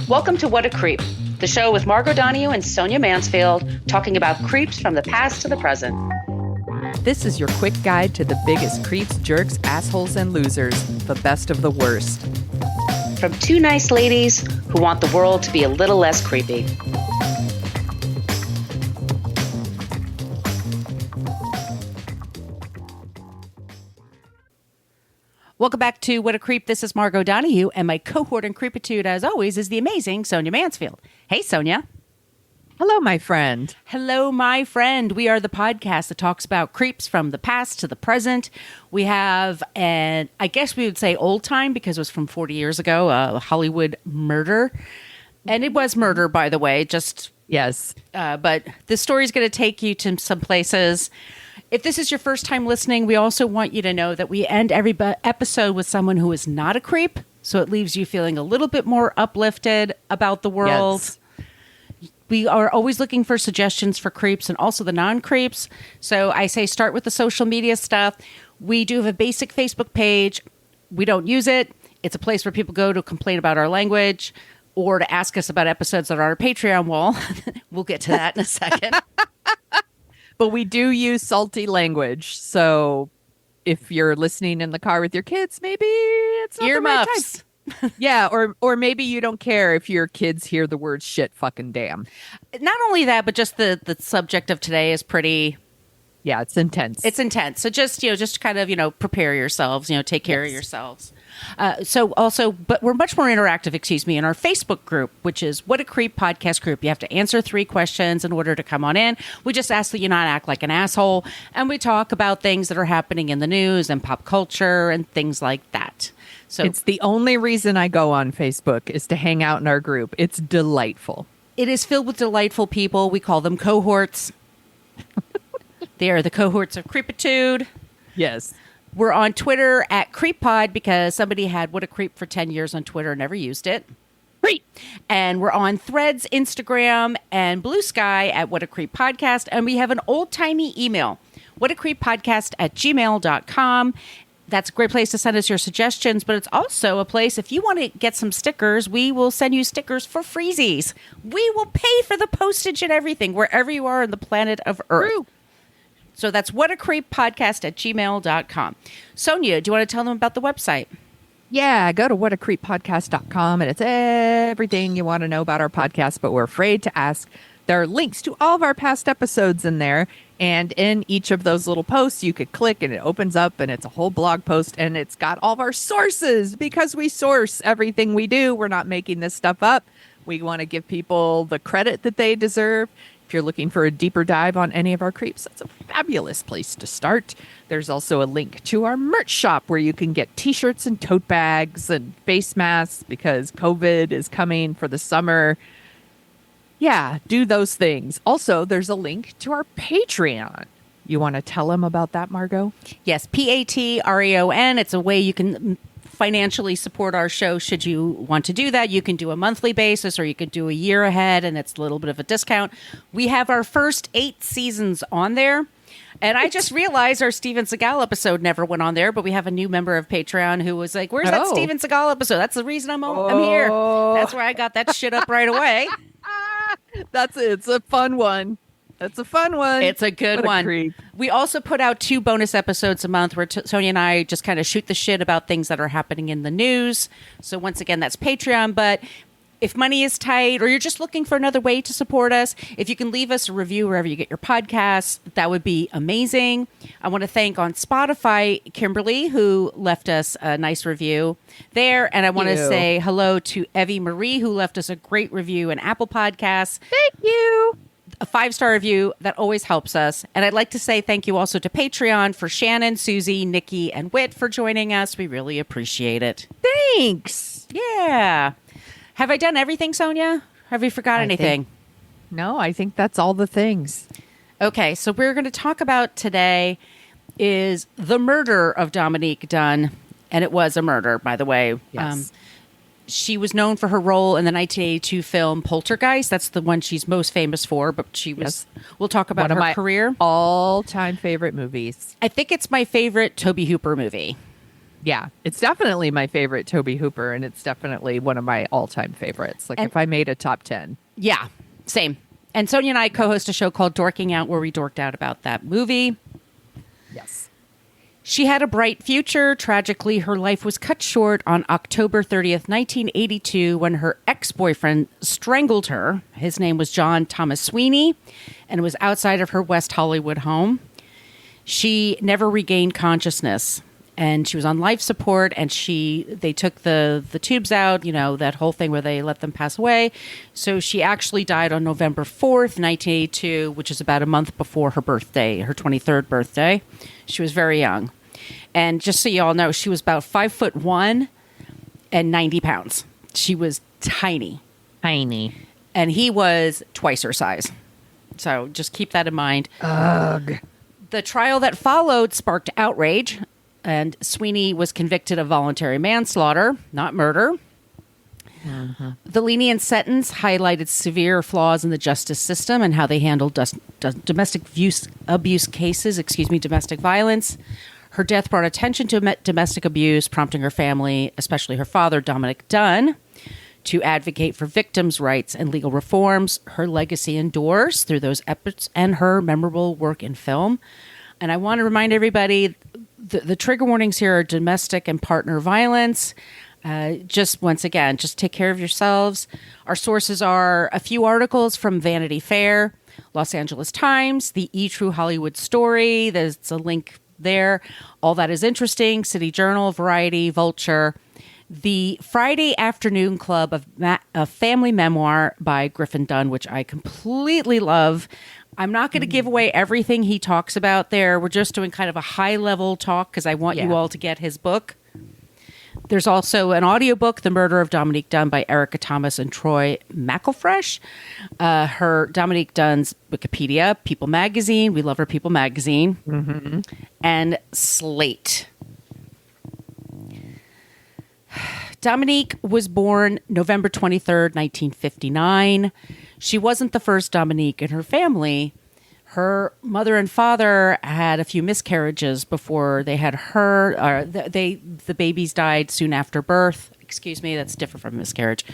Welcome to What a Creep, the show with Margot Donohue and Sonia Mansfield, talking about creeps from the past to the present. This is your quick guide to the biggest creeps, jerks, assholes, and losers, the best of the worst. From two nice ladies who want the world to be a little less creepy. Welcome back to What a Creep. This is Margot Donohue, and my cohort in creepitude, as always, is the amazing Sonia Mansfield. Hey, Sonia. Hello, my friend. Hello, my friend. We are the podcast that talks about creeps from the past to the present. We have, and I guess we would say old time because it was from 40 years ago, a Hollywood murder. And it was murder, by the way, just... Yes. But this story is going to take you to some places. If this is your first time listening, we also want you to know that we end every episode with someone who is not a creep. So it leaves you feeling a little bit more uplifted about the world. Yes. We are always looking for suggestions for creeps and also the non-creeps. So I say start with the social media stuff. We do have a basic Facebook page. We don't use it. It's a place where people go to complain about our language or to ask us about episodes that are on our Patreon wall. We'll get to that in a second. But we do use salty language. So if you're listening in the car with your kids, maybe it's not earmuffs. The right time. Yeah, or maybe you don't care if your kids hear the word shit fucking damn. Not only that, but just the subject of today is pretty... Yeah, it's intense. It's intense. So just kind of, prepare yourselves, take care of yourselves. But we're much more interactive, in our Facebook group, which is What a Creep podcast group. You have to answer 3 questions in order to come on in. We just ask that you not act like an asshole. And we talk about things that are happening in the news and pop culture and things like that. So it's the only reason I go on Facebook is to hang out in our group. It's delightful. It is filled with delightful people. We call them cohorts. They are the cohorts of creepitude. Yes. We're on Twitter at CreepPod because somebody had What a Creep for 10 years on Twitter and never used it. Great. And we're on Threads, Instagram, and Blue Sky at What a Creep Podcast. And we have an old-timey email, whatacreeppodcast@gmail.com. That's a great place to send us your suggestions, but it's also a place, if you want to get some stickers, we will send you stickers for freezies. We will pay for the postage and everything, wherever you are on the planet of Earth. True. So that's whatacreeppodcast@gmail.com. Sonia, do you want to tell them about the website? Yeah, go to whatacreeppodcast.com and it's everything you want to know about our podcast, but we're afraid to ask. There are links to all of our past episodes in there. And in each of those little posts, you could click and it opens up and it's a whole blog post and it's got all of our sources because we source everything we do. We're not making this stuff up. We want to give people the credit that they deserve. If you're looking for a deeper dive on any of our creeps, that's a fabulous place to start. There's also a link to our merch shop where you can get t-shirts and tote bags and face masks because COVID is coming for the summer. Yeah, do those things. Also, there's a link to our Patreon. You want to tell them about that, Margot? Yes, Patreon. It's a way you can financially support our show should you want to do that. You can do a monthly basis or you could do a year ahead and it's a little bit of a discount. We have our first 8 seasons on there. And I just realized our Steven Seagal episode never went on there, but we have a new member of Patreon who was like, where's that Steven Seagal episode? That's the reason I'm here. That's where I got that shit up right away. It's a fun one. That's a fun one. It's a good one. We also put out 2 bonus episodes a month where Sonia and I just kind of shoot the shit about things that are happening in the news. So once again, that's Patreon. But if money is tight or you're just looking for another way to support us, if you can leave us a review wherever you get your podcasts, that would be amazing. I want to thank on Spotify, Kimberly, who left us a nice review there. And I want to say hello to Evie Marie, who left us a great review in Apple Podcasts. Thank you. A 5-star review that always helps us. And I'd like to say thank you also to Patreon for Shannon, Susie, Nikki, and Whit for joining us. We really appreciate it. Thanks. Yeah. Have I done everything, Sonia? Have we forgot anything? No, I think that's all the things. Okay, so we're going to talk about today is the murder of Dominique Dunne. And it was a murder, by the way. Yes. She was known for her role in the 1982 film Poltergeist. That's the one she's most famous for, but she was, we'll talk about her career. All-time favorite movies. I think it's my favorite Tobe Hooper movie. Yeah, it's definitely my favorite Toby Hooper, and it's definitely one of my all-time favorites. Like, if I made a top 10. Yeah, same. And Sonia and I co-host a show called Dorking Out, where we dorked out about that movie. Yes. She had a bright future. Tragically, her life was cut short on October 30th, 1982, when her ex-boyfriend strangled her. His name was John Thomas Sweeney, and it was outside of her West Hollywood home. She never regained consciousness, and she was on life support, and they took the tubes out, that whole thing where they let them pass away. So she actually died on November 4th, 1982, which is about a month before her birthday, her 23rd birthday. She was very young. And just so you all know, she was about 5'1" and 90 pounds. She was tiny. Tiny. And he was twice her size. So just keep that in mind. Ugh. The trial that followed sparked outrage, and Sweeney was convicted of voluntary manslaughter, not murder. Mm-hmm. The lenient sentence highlighted severe flaws in the justice system and how they handled domestic abuse cases, domestic violence. Her death brought attention to domestic abuse, prompting her family, especially her father, Dominique Dunne, to advocate for victims' rights and legal reforms. Her legacy endures through those efforts and her memorable work in film. And I want to remind everybody, the trigger warnings here are domestic and partner violence. Just once again, just take care of yourselves. Our sources are a few articles from Vanity Fair, Los Angeles Times, the True Hollywood Story. There's a link there. All That Is Interesting, City Journal, Variety, Vulture. The Friday Afternoon Club, a family memoir by Griffin Dunne, which I completely love. I'm not going to give away everything he talks about there. We're just doing kind of a high-level talk because I want you all to get his book. There's also an audiobook, The Murder of Dominique Dunne by Erica Thomas and Troy McElfresh. Her Dominique Dunne's Wikipedia, People Magazine. We love her People Magazine. Mm-hmm. And Slate. Dominique was born November 23rd, 1959. She wasn't the first Dominique in her family. Her mother and father had a few miscarriages before they had her. The babies died soon after birth. Excuse me, that's different from miscarriage.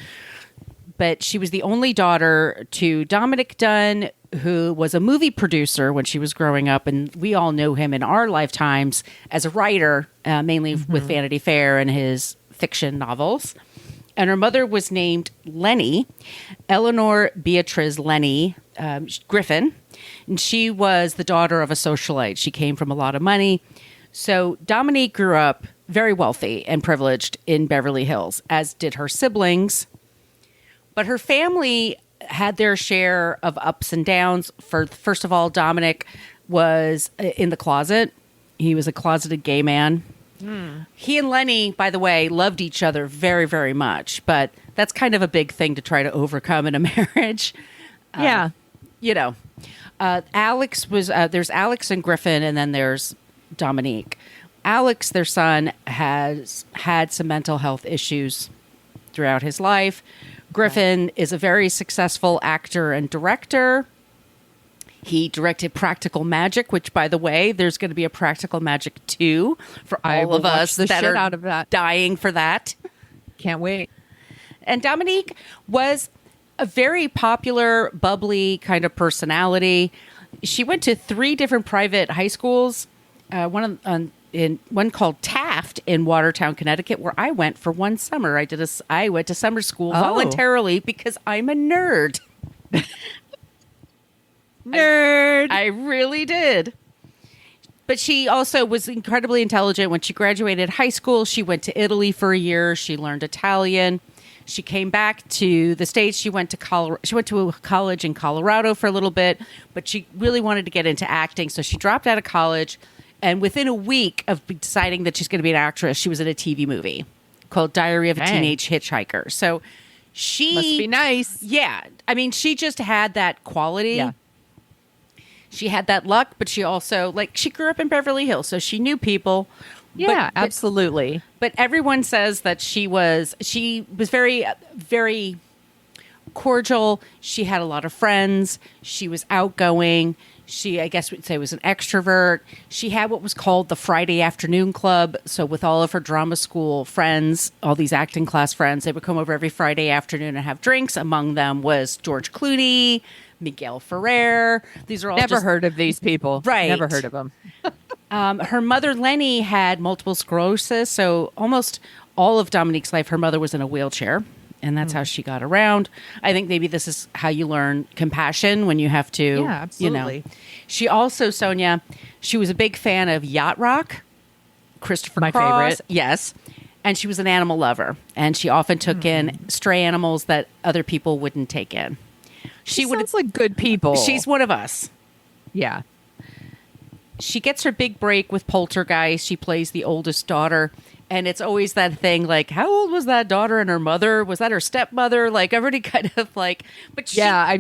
But she was the only daughter to Dominique Dunne, who was a movie producer when she was growing up. And we all know him in our lifetimes as a writer, mainly with Vanity Fair and his fiction novels. And her mother was named Lenny, Eleanor Beatrice Lenny Griffin. And she was the daughter of a socialite. She came from a lot of money. So Dominique grew up very wealthy and privileged in Beverly Hills, as did her siblings. But her family had their share of ups and downs. First of all, Dominic was in the closet. He was a closeted gay man. He and Lenny, by the way, loved each other very, very much. But that's kind of a big thing to try to overcome in a marriage. Yeah. Alex was, there's Alex and Griffin, and then there's Dominique. Alex, their son, has had some mental health issues throughout his life. Griffin is a very successful actor and director. He directed Practical Magic, which, by the way, there's going to be a Practical Magic 2 for all of us that are out of that. Dying for that. Can't wait. And Dominique was a very popular, bubbly kind of personality. She went to 3 different private high schools, one called Taft in Watertown, Connecticut, where I went for one summer. I went to summer school voluntarily because I'm a nerd. Nerd. I really did. But she also was incredibly intelligent. When she graduated high school, she went to Italy for a year. She learned Italian. She came back to the States. She went to a college in Colorado for a little bit, but she really wanted to get into acting, so she dropped out of college. And within a week of deciding that she's going to be an actress, she was in a TV movie called Diary of a Teenage Hitchhiker. So she must be nice. Yeah, I mean, she just had that quality. Yeah. She had that luck, but she also, she grew up in Beverly Hills, so she knew people. Yeah, absolutely. But everyone says that she was very, very cordial. She had a lot of friends. She was outgoing. She, I guess we'd say, was an extrovert. She had what was called the Friday afternoon club. So with all of her drama school friends, all these acting class friends, they would come over every Friday afternoon and have drinks. Among them was George Clooney, Miguel Ferrer. These are all Never heard of these people. Right. Never heard of them. Her mother, Lenny, had multiple sclerosis. So almost all of Dominique's life, her mother was in a wheelchair. And that's how she got around. I think maybe this is how you learn compassion when you have to, Yeah, absolutely. you know. She also, Sonia, she was a big fan of yacht rock, Christopher My Cross. favorite. Yes. And she was an animal lover. And she often took in stray animals that other people wouldn't take in. She sounds like good people. She's one of us. Yeah. She gets her big break with Poltergeist. She plays the oldest daughter. And it's always that thing like, how old was that daughter and her mother? Was that her stepmother? Like, everybody kind of like, but she, Yeah,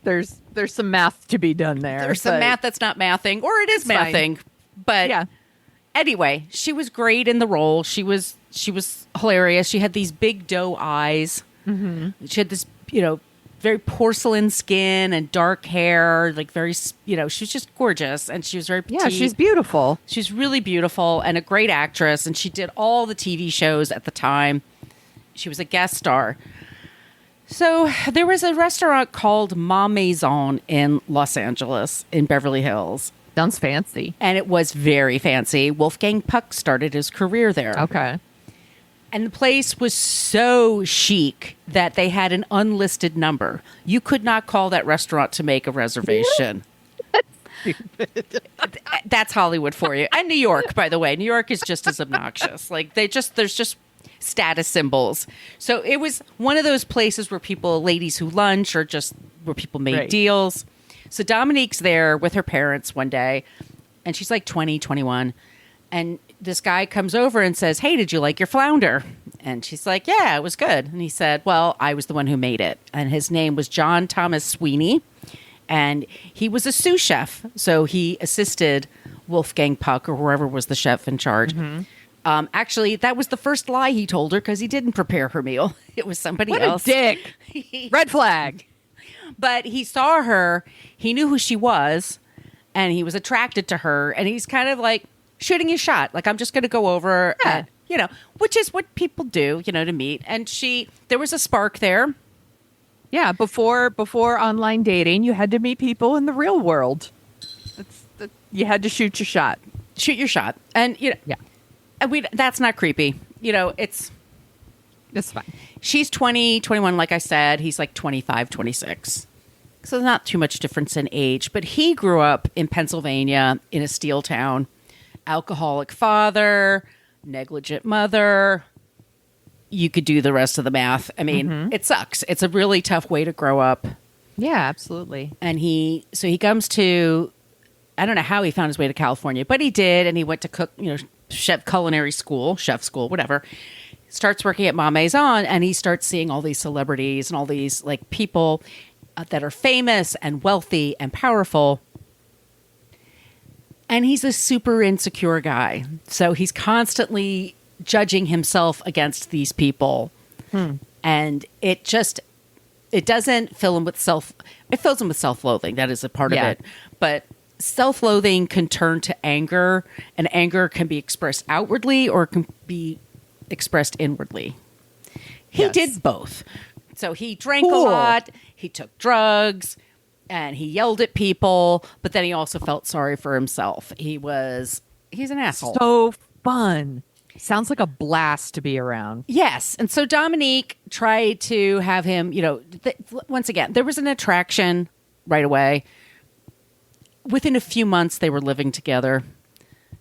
there's some math to be done there. there's some but math that's not mathing, or it is fine. mathing. But Yeah. anyway, she was great in the role. She was hilarious. She had these big doe eyes. Mm-hmm. She had this, very porcelain skin and dark hair, like very, she was just gorgeous, and she was very petite. Yeah, she's beautiful. She's really beautiful and a great actress, and she did all the TV shows at the time. She was a guest star. So there was a restaurant called Ma Maison in Los Angeles, in Beverly Hills, Sounds fancy. and it was very fancy. Wolfgang Puck started his career there. Okay. And the place was so chic that they had an unlisted number. You could not call that restaurant to make a reservation. That's Hollywood for you. And New York, by the way. New York is just as obnoxious. Like there's just status symbols. So it was one of those places where ladies who lunch, or just where people made Right. deals. So Dominique's there with her parents one day, and she's like 20, 21. And this guy comes over and says, "Hey, did you like your flounder?" And she's like, "Yeah, it was good." And he said, "Well, I was the one who made it." And his name was John Thomas Sweeney. And he was a sous chef. So he assisted Wolfgang Puck, or whoever was the chef in charge. Mm-hmm. Actually, that was the first lie he told her, because he didn't prepare her meal. It was somebody What else. a dick. Red flag. But he saw her. He knew who she was. And he was attracted to her. And he's kind of like shooting his shot. Like, I'm just going to go over, Yeah. which is what people do, to meet. And there was a spark there. Yeah, before online dating, you had to meet people in the real world. You had to shoot your shot. Shoot your shot. And, Yeah, and that's not creepy. it's fine. She's 20, 21, like I said. He's like 25, 26. So not too much difference in age. But he grew up in Pennsylvania in a steel town. Alcoholic father, negligent mother. You could do the rest of the math. I mean, It sucks. It's a really tough way to grow up. Yeah, absolutely. And he comes to, I don't know how he found his way to California, but he did. And he went to chef school, whatever. Starts working at Ma Maison, and he starts seeing all these celebrities and all these like people that are famous and wealthy and powerful. And he's a super insecure guy. So he's constantly judging himself against these people. And it doesn't fill him with it fills him with self-loathing. That is a part of it. But self-loathing can turn to anger, and anger can be expressed outwardly or can be expressed inwardly. He Yes. did both. So he drank a Cool. lot, he took drugs, and he yelled at people, but then he also felt sorry for himself. He's an asshole. So fun. Sounds like a blast to be around. Yes. And so Dominique tried to have him, once again, there was an attraction right away. Within a few months, they were living together.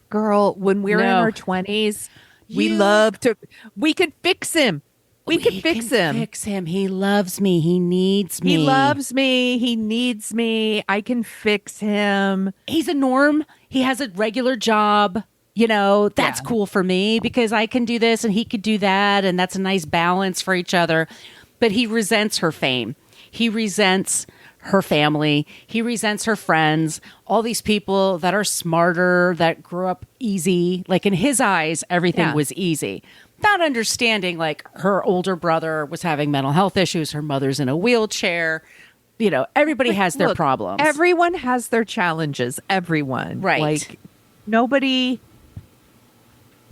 Girl, when we're in No. our 20s, we could fix him. We could fix him. Fix him. He loves me. He needs me. He loves me. He needs me. I can fix him. He's a norm. He has a regular job. That's Yeah. cool for me because I can do this and he could do that. And that's a nice balance for each other. But he resents her fame. He resents her family. He resents her friends, all these people that are smarter, that grew up easy. Like in his eyes, everything Yeah. was easy. Not understanding like her older brother was having mental health issues. Her mother's in a wheelchair. everybody has their Look, problems. Everyone has their challenges. Everyone. Right. Like, nobody.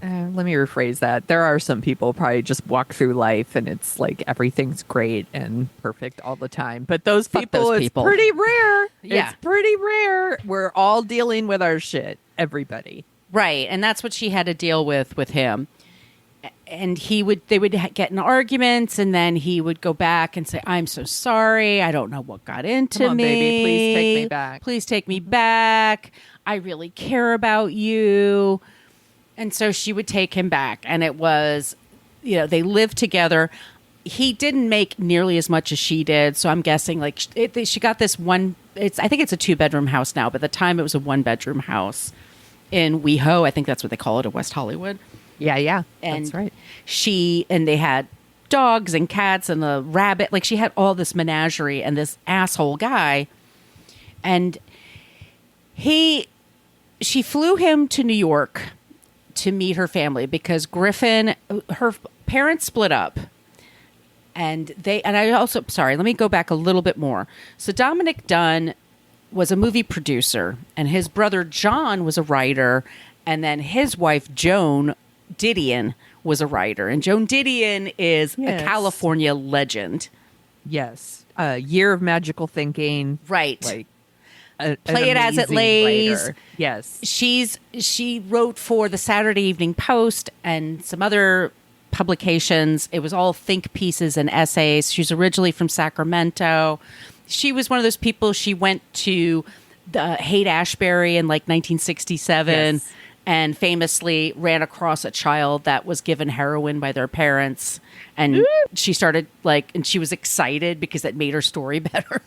Let me rephrase that. There are some people probably just walk through life and it's like everything's great and perfect all the time. But those people, it's pretty rare. Yeah. It's pretty rare. We're all dealing with our shit. Everybody. Right. And that's what she had to deal with him. And they would get in arguments, and then he would go back and say, I'm so sorry. I don't know what got into Come on, me. baby. Please take me back. Please take me back. I really care about you. And so she would take him back. And it was, they lived together. He didn't make nearly as much as she did. So I'm guessing like she got this I think it's a 2-bedroom house now, but at the time it was a 1-bedroom house in WeHo. I think that's what they call it in West Hollywood. Yeah. And that's right. They had dogs and cats and a rabbit. Like she had all this menagerie and this asshole guy. And she flew him to New York to meet her family because Griffin, her parents split up. And let me go back a little bit more. So Dominique Dunne was a movie producer, and his brother John was a writer, and then his wife Joan Didion was a writer. And Joan Didion is a California legend. Yes. Year of Magical Thinking. Right. Like Play It As It Lays. Writer. Yes. She wrote for the Saturday Evening Post and some other publications. It was all think pieces and essays. She's originally from Sacramento. She was one of those people. She went to the Haight-Ashbury in like 1967 Yes. and famously ran across a child that was given heroin by their parents. And she started and she was excited because it made her story better.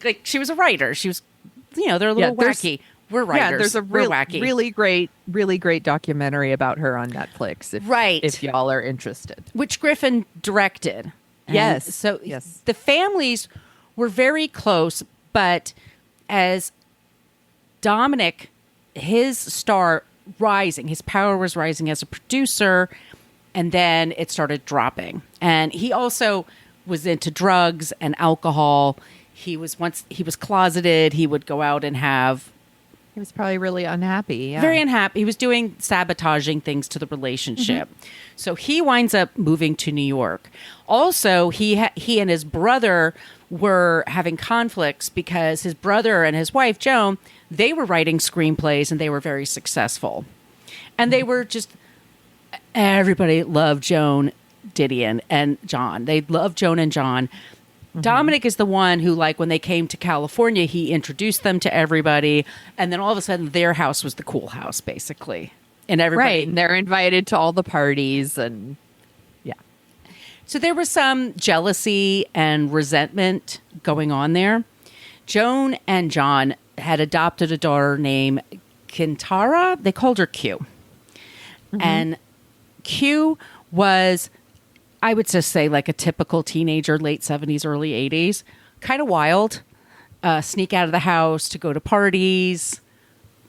Like she was a writer. She was, they're a little wacky. We're writers. Yeah, there's a wacky. really great documentary about her on Netflix. If y'all are interested. Which Griffin directed. Yes. So yes. The families were very close, but as Dominic, his power was rising as a producer, and then it started dropping. And he also was into drugs and alcohol. He was closeted. He would go out and He was probably really unhappy. Yeah. very unhappy. He was doing sabotaging things to the relationship. Mm-hmm. So he winds up moving to New York. Also, he and his brother were having conflicts because his brother and his wife, Joan, they were writing screenplays and they were very successful. And they were everybody loved Joan Didion and John. They loved Joan and John. Mm-hmm. Dominic is the one who, when they came to California, he introduced them to everybody. And then all of a sudden, their house was the cool house, basically. And everybody. Right. And they're invited to all the parties. And yeah. So there was some jealousy and resentment going on there. Joan and John had adopted a daughter named Kintara. They called her Q. Mm-hmm. And Q was, I would just say, like a typical teenager, late 70s, early 80s. Kind of wild. Sneak out of the house to go to parties.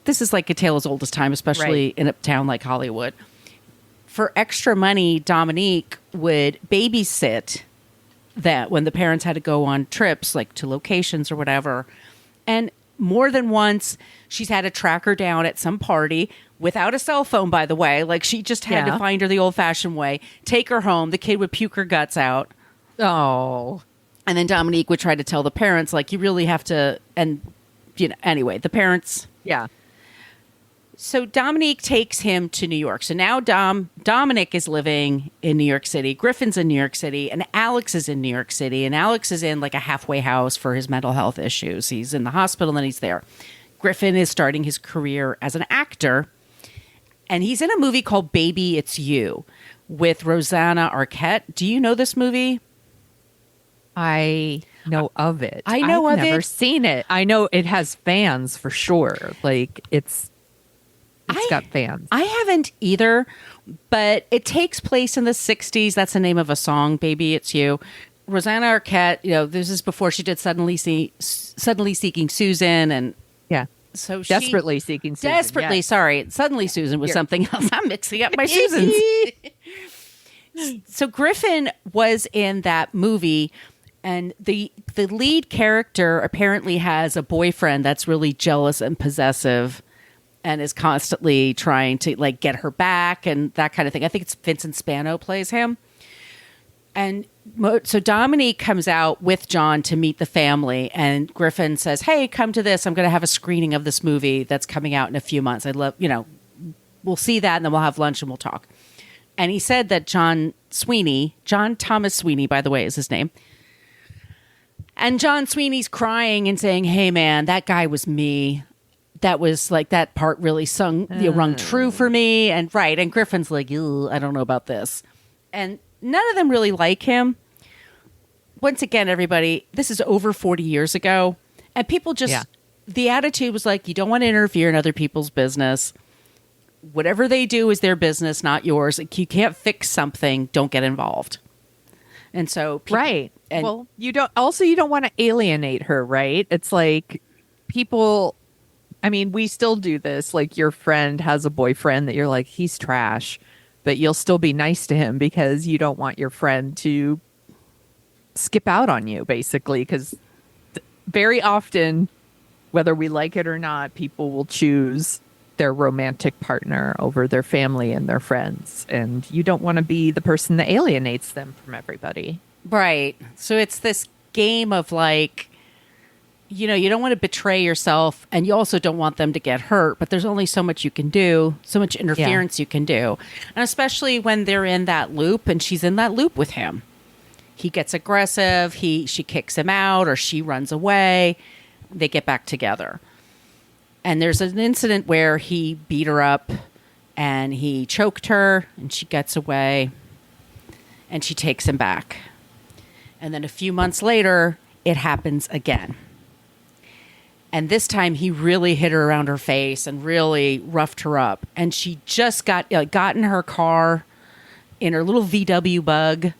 This is like a tale as old as time, especially in a town like Hollywood. For extra money, Dominique would babysit that when the parents had to go on trips, like to locations or whatever. And more than once, she's had to track her down at some party without a cell phone, by the way. Like she just had to find her the old-fashioned way, take her home. The kid would puke her guts out. Oh. And then Dominique would try to tell the parents, you really have to, and, anyway, the parents. Yeah. So Dominique takes him to New York. So now Dominic is living in New York City. Griffin's in New York City. And Alex is in New York City. And Alex is in a halfway house for his mental health issues. He's in the hospital and he's there. Griffin is starting his career as an actor. And he's in a movie called Baby, It's You with Rosanna Arquette. Do you know this movie? I know of it. I know I've of it. never seen it. I know it has fans for sure. It's got fans. I haven't either, but it takes place in the 60s. That's the name of a song, Baby, It's You. Rosanna Arquette, this is before she did Suddenly Seeking Susan. And yeah. So Desperately Seeking Susan. Desperately, yes. sorry. Suddenly Susan was something else. I'm mixing up my Susans. So Griffin was in that movie And the lead character apparently has a boyfriend that's really jealous and possessive and is constantly trying to like get her back and that kind of thing. I think it's Vincent Spano plays him. And so Dominique comes out with John to meet the family, and Griffin says, "Hey, come to this. I'm going to have a screening of this movie that's coming out in a few months. I'd love, we'll see that and then we'll have lunch and we'll talk." And he said that John Thomas Sweeney, by the way, is his name. And John Sweeney's crying and saying, "Hey, man, that guy was me. That was like that part really rung true for me." And right. And Griffin's like, "I don't know about this." And none of them really like him. Once again, everybody, this is over 40 years ago. And people just, the attitude was like, you don't want to interfere in other people's business. Whatever they do is their business, not yours. Like, you can't fix something. Don't get involved. And so, right. And well, you don't want to alienate her, right? It's like people, I mean, we still do this. Like your friend has a boyfriend that you're like, he's trash, but you'll still be nice to him because you don't want your friend to skip out on you, basically. Because very often, whether we like it or not, people will choose their romantic partner over their family and their friends. And you don't want to be the person that alienates them from everybody. Right. So it's this game of like, you don't want to betray yourself, and you also don't want them to get hurt, but there's only so much you can do, so much interference you can do. And especially when they're in that loop and she's in that loop with him. He gets aggressive, she kicks him out, or she runs away. They get back together. And there's an incident where he beat her up and he choked her and she gets away and she takes him back. And then a few months later, it happens again. And this time he really hit her around her face and really roughed her up. And she just got in her car in her little VW Bug.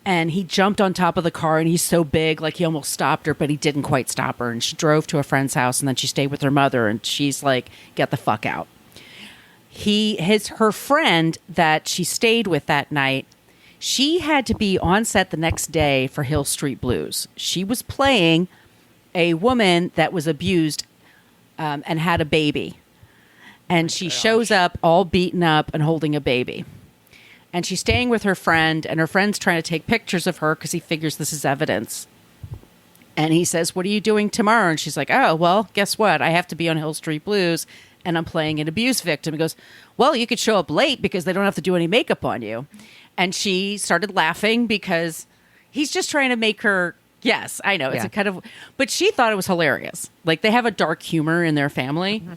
And he jumped on top of the car, and he's so big, like he almost stopped her, but he didn't quite stop her. And she drove to a friend's house, and then she stayed with her mother, and she's like, "Get the fuck out." Her friend that she stayed with that night, she had to be on set the next day for Hill Street Blues. She was playing a woman that was abused and had a baby. And she shows up all beaten up and holding a baby. And she's staying with her friend, and her friend's trying to take pictures of her because he figures this is evidence. And he says, "What are you doing tomorrow?" And she's like, "Oh, well, guess what? I have to be on Hill Street Blues, and I'm playing an abuse victim." He goes, "Well, you could show up late because they don't have to do any makeup on you." And she started laughing because he's just trying to make her, yes, I know, it's a kind of, but she thought it was hilarious. Like, they have a dark humor in their family. Mm-hmm.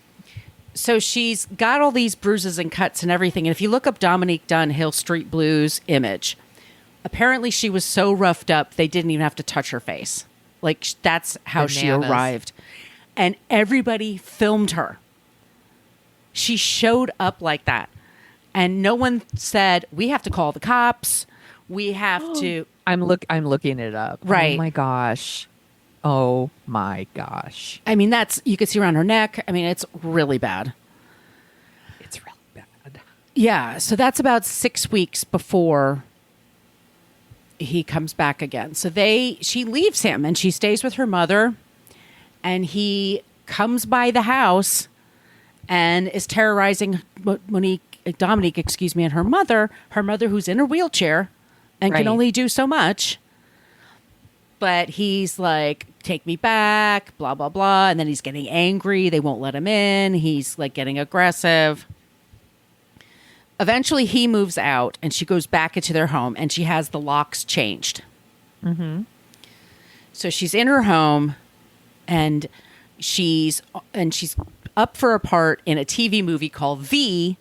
So she's got all these bruises and cuts and everything. And if you look up Dominique Dunne, Hill Street Blues image, apparently she was so roughed up, they didn't even have to touch her face. Like, that's how she arrived. And everybody filmed her. She showed up like that. And no one said, "We have to call the cops. We have to." I'm looking it up. Right. Oh my gosh. Oh my gosh. I mean, you could see around her neck. I mean, it's really bad. It's really bad. Yeah. So that's about 6 weeks before he comes back again. So she leaves him and she stays with her mother, and he comes by the house and is terrorizing Dominique, and her mother who's in a wheelchair and can only do so much. But he's like, "Take me back," blah, blah, blah. And then he's getting angry. They won't let him in. He's like getting aggressive. Eventually he moves out and she goes back into their home and she has the locks changed. Mm-hmm. So she's in her home and she's up for a part in a TV movie called V,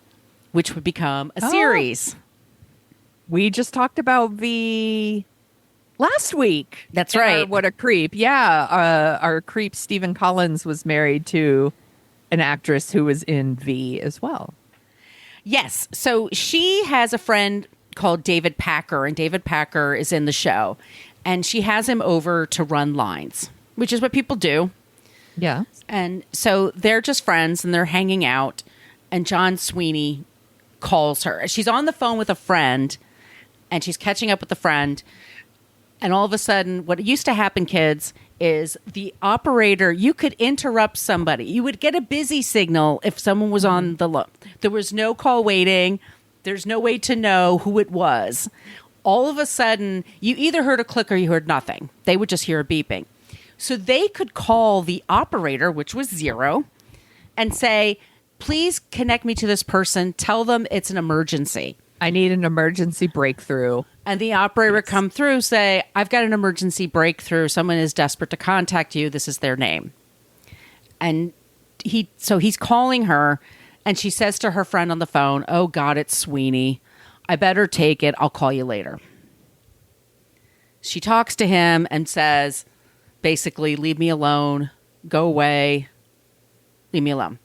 which would become a series. We just talked about V last week. That's right. What a creep. Yeah. Our creep, Stephen Collins, was married to an actress who was in V as well. Yes. So she has a friend called David Packer, and David Packer is in the show. And she has him over to run lines, which is what people do. Yeah. And so they're just friends and they're hanging out. And John Sweeney calls her. She's on the phone with a friend and she's catching up with a friend. And all of a sudden, what used to happen, kids, is the operator, you could interrupt somebody. You would get a busy signal if someone was on the low. There was no call waiting. There's no way to know who it was. All of a sudden, you either heard a click or you heard nothing. They would just hear a beeping. So they could call the operator, which was 0, and say, please connect me to this person. Tell them it's an emergency. I need an emergency breakthrough. And the operator would come through, say, I've got an emergency breakthrough. Someone is desperate to contact you. This is their name. And he's calling her, and she says to her friend on the phone, oh, God, it's Sweeney. I better take it. I'll call you later. She talks to him and says, basically, leave me alone. Go away. Leave me alone.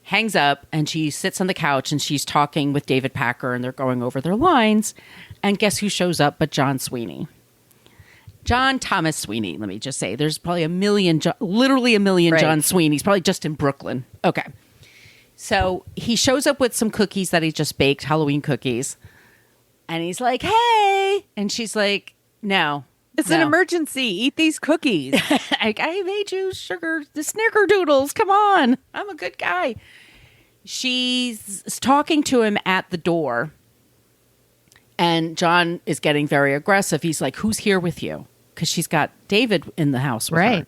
Hangs up, and she sits on the couch, and she's talking with David Packer, and they're going over their lines. And guess who shows up but John Sweeney? John Thomas Sweeney, let me just say. There's probably literally a million right. John Sweeneys, probably just in Brooklyn. Okay. So he shows up with some cookies that he just baked, Halloween cookies. And he's like, hey. And she's like, no. It's an emergency. Eat these cookies. I made you the snickerdoodles. Come on. I'm a good guy. She's talking to him at the door. And John is getting very aggressive. He's like, who's here with you? Because she's got David in the house with her.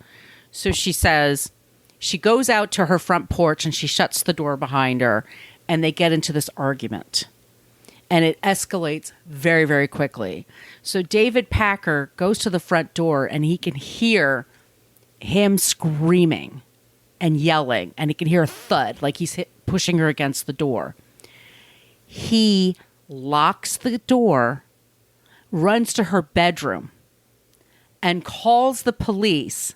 So she says, she goes out to her front porch and she shuts the door behind her. And they get into this argument. And it escalates very, very quickly. So David Packer goes to the front door and he can hear him screaming and yelling. And he can hear a thud like he's pushing her against the door. He locks the door, runs to her bedroom, and calls the police.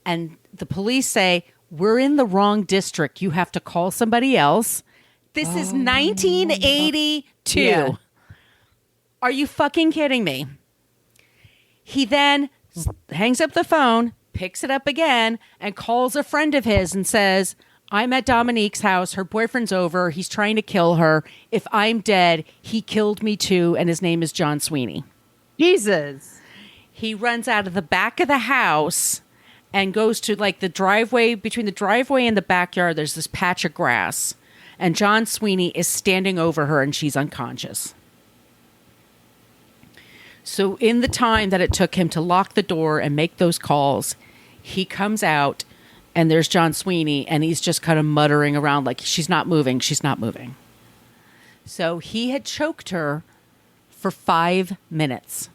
And the police say, we're in the wrong district. You have to call somebody else. This is 1982. Yeah. Are you fucking kidding me? He then hangs up the phone, picks it up again, and calls a friend of his and says, I'm at Dominique's house. Her boyfriend's over. He's trying to kill her. If I'm dead, he killed me too, and his name is John Sweeney. Jesus. He runs out of the back of the house and goes to like the driveway. Between the driveway and the backyard, there's this patch of grass. And John Sweeney is standing over her and she's unconscious. So in the time that it took him to lock the door and make those calls, he comes out and there's John Sweeney and he's just kind of muttering around like, she's not moving, she's not moving. So he had choked her for 5 minutes.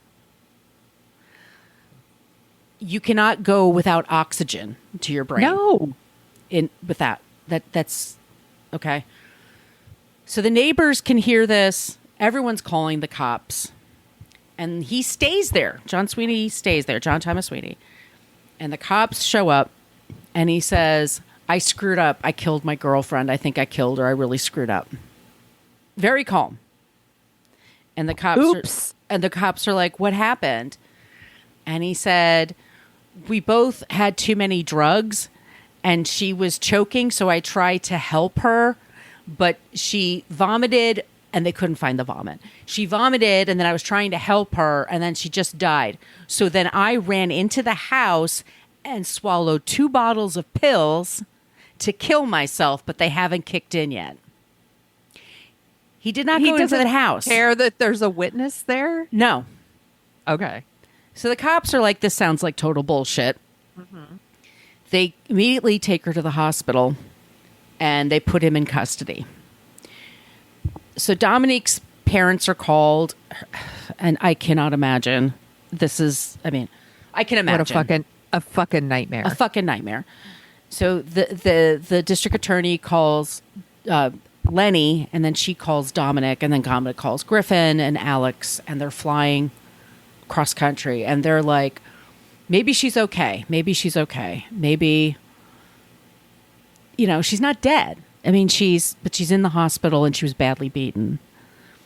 You cannot go without oxygen to your brain. No. With that's okay. So the neighbors can hear this. Everyone's calling the cops. And he stays there. John Sweeney stays there. John Thomas Sweeney. And the cops show up. And he says, I screwed up. I killed my girlfriend. I think I killed her. I really screwed up. Very calm. And the cops are like, what happened? And he said, we both had too many drugs. And she was choking, so I tried to help her, but she vomited, and they couldn't find the vomit. She vomited, and then I was trying to help her, and then she just died. So then I ran into the house and swallowed 2 bottles of pills to kill myself, but they haven't kicked in yet. He did not go into the house. Care that there's a witness there? No. Okay. So the cops are like, this sounds like total bullshit. Mm-hmm. They immediately take her to the hospital and they put him in custody. So Dominique's parents are called, and I cannot imagine. I can imagine. What a fucking nightmare. A fucking nightmare. So the district attorney calls Lenny, and then she calls Dominic, and then Dominic calls Griffin and Alex, and they're flying cross country, and they're like, maybe she's okay. Maybe she's okay. Maybe, she's not dead. I mean, she's in the hospital and she was badly beaten.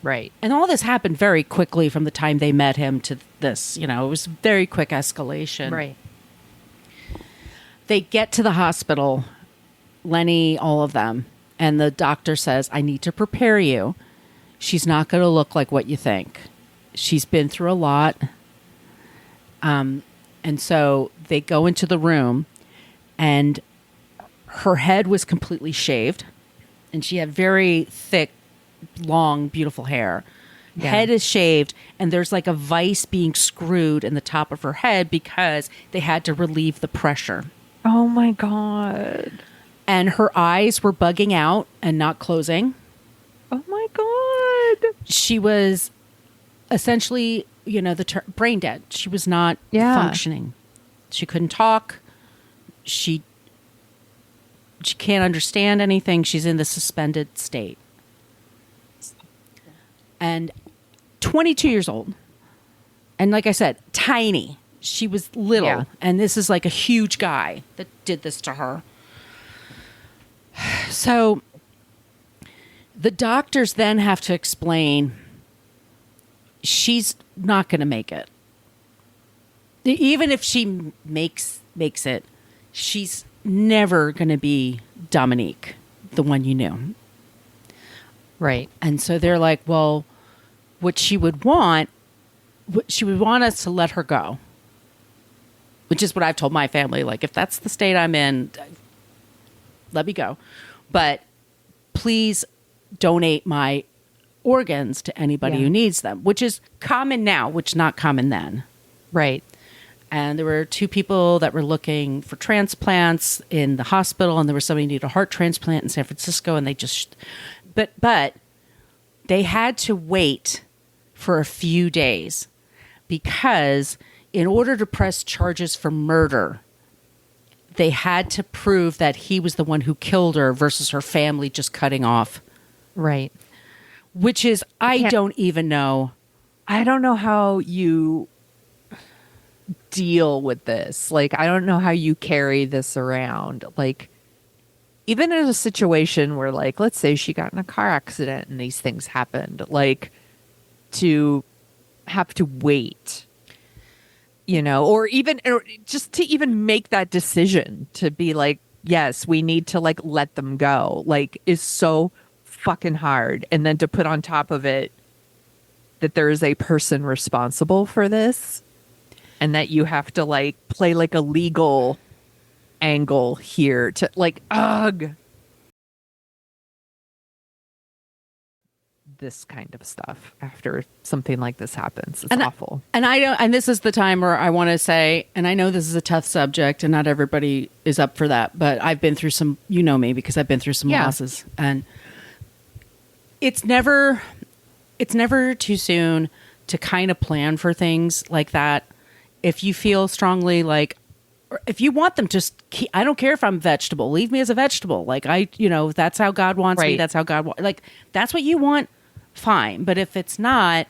Right. And all this happened very quickly from the time they met him to this, it was very quick escalation. Right. They get to the hospital, Lenny, all of them. And the doctor says, I need to prepare you. She's not going to look like what you think. She's been through a lot. And so they go into the room, and her head was completely shaved, and she had very thick, long, beautiful hair. Yeah. Head is shaved, and there's like a vice being screwed in the top of her head because they had to relieve the pressure. Oh my God. And her eyes were bugging out and not closing. Oh my God. She was essentially, brain dead. She was not Yeah. functioning. She couldn't talk. She can't understand anything. She's in the suspended state. And 22 years old. And like I said, tiny. She was little. Yeah. And this is like a huge guy that did this to her. So the doctors then have to explain she's not going to make it. Even if she makes it, she's never going to be Dominique, the one you knew. Right. And so they're like, well, what she would want us to let her go, which is what I've told my family. Like, if that's the state I'm in, let me go. But please donate my organs to anybody who needs them, which is common now, which not common then. Right. And there were 2 people that were looking for transplants in the hospital, and there was somebody who needed a heart transplant in San Francisco, and they just, but they had to wait for a few days because in order to press charges for murder, they had to prove that he was the one who killed her versus her family just cutting off. Right. Which is, I don't even know. I don't know how you deal with this. Like, I don't know how you carry this around. Like, even in a situation where, like, let's say she got in a car accident and these things happened, like, to have to wait, or just to even make that decision to be like, yes, we need to, like, let them go, like, is so fucking hard. And then to put on top of it that there is a person responsible for this and that you have to, like, play like a legal angle here to, like, this kind of stuff after something like this happens. It's awful. And this is the time where I want to say, and I know this is a tough subject and not everybody is up for that, but I've been through some, me because I've been through some losses, and it's never too soon to kind of plan for things like that. If you feel strongly, like, if you want them, just I don't care if I'm vegetable, leave me as a vegetable. Like, that's how God wants me. That's how God like, that's what you want. Fine. But if it's not,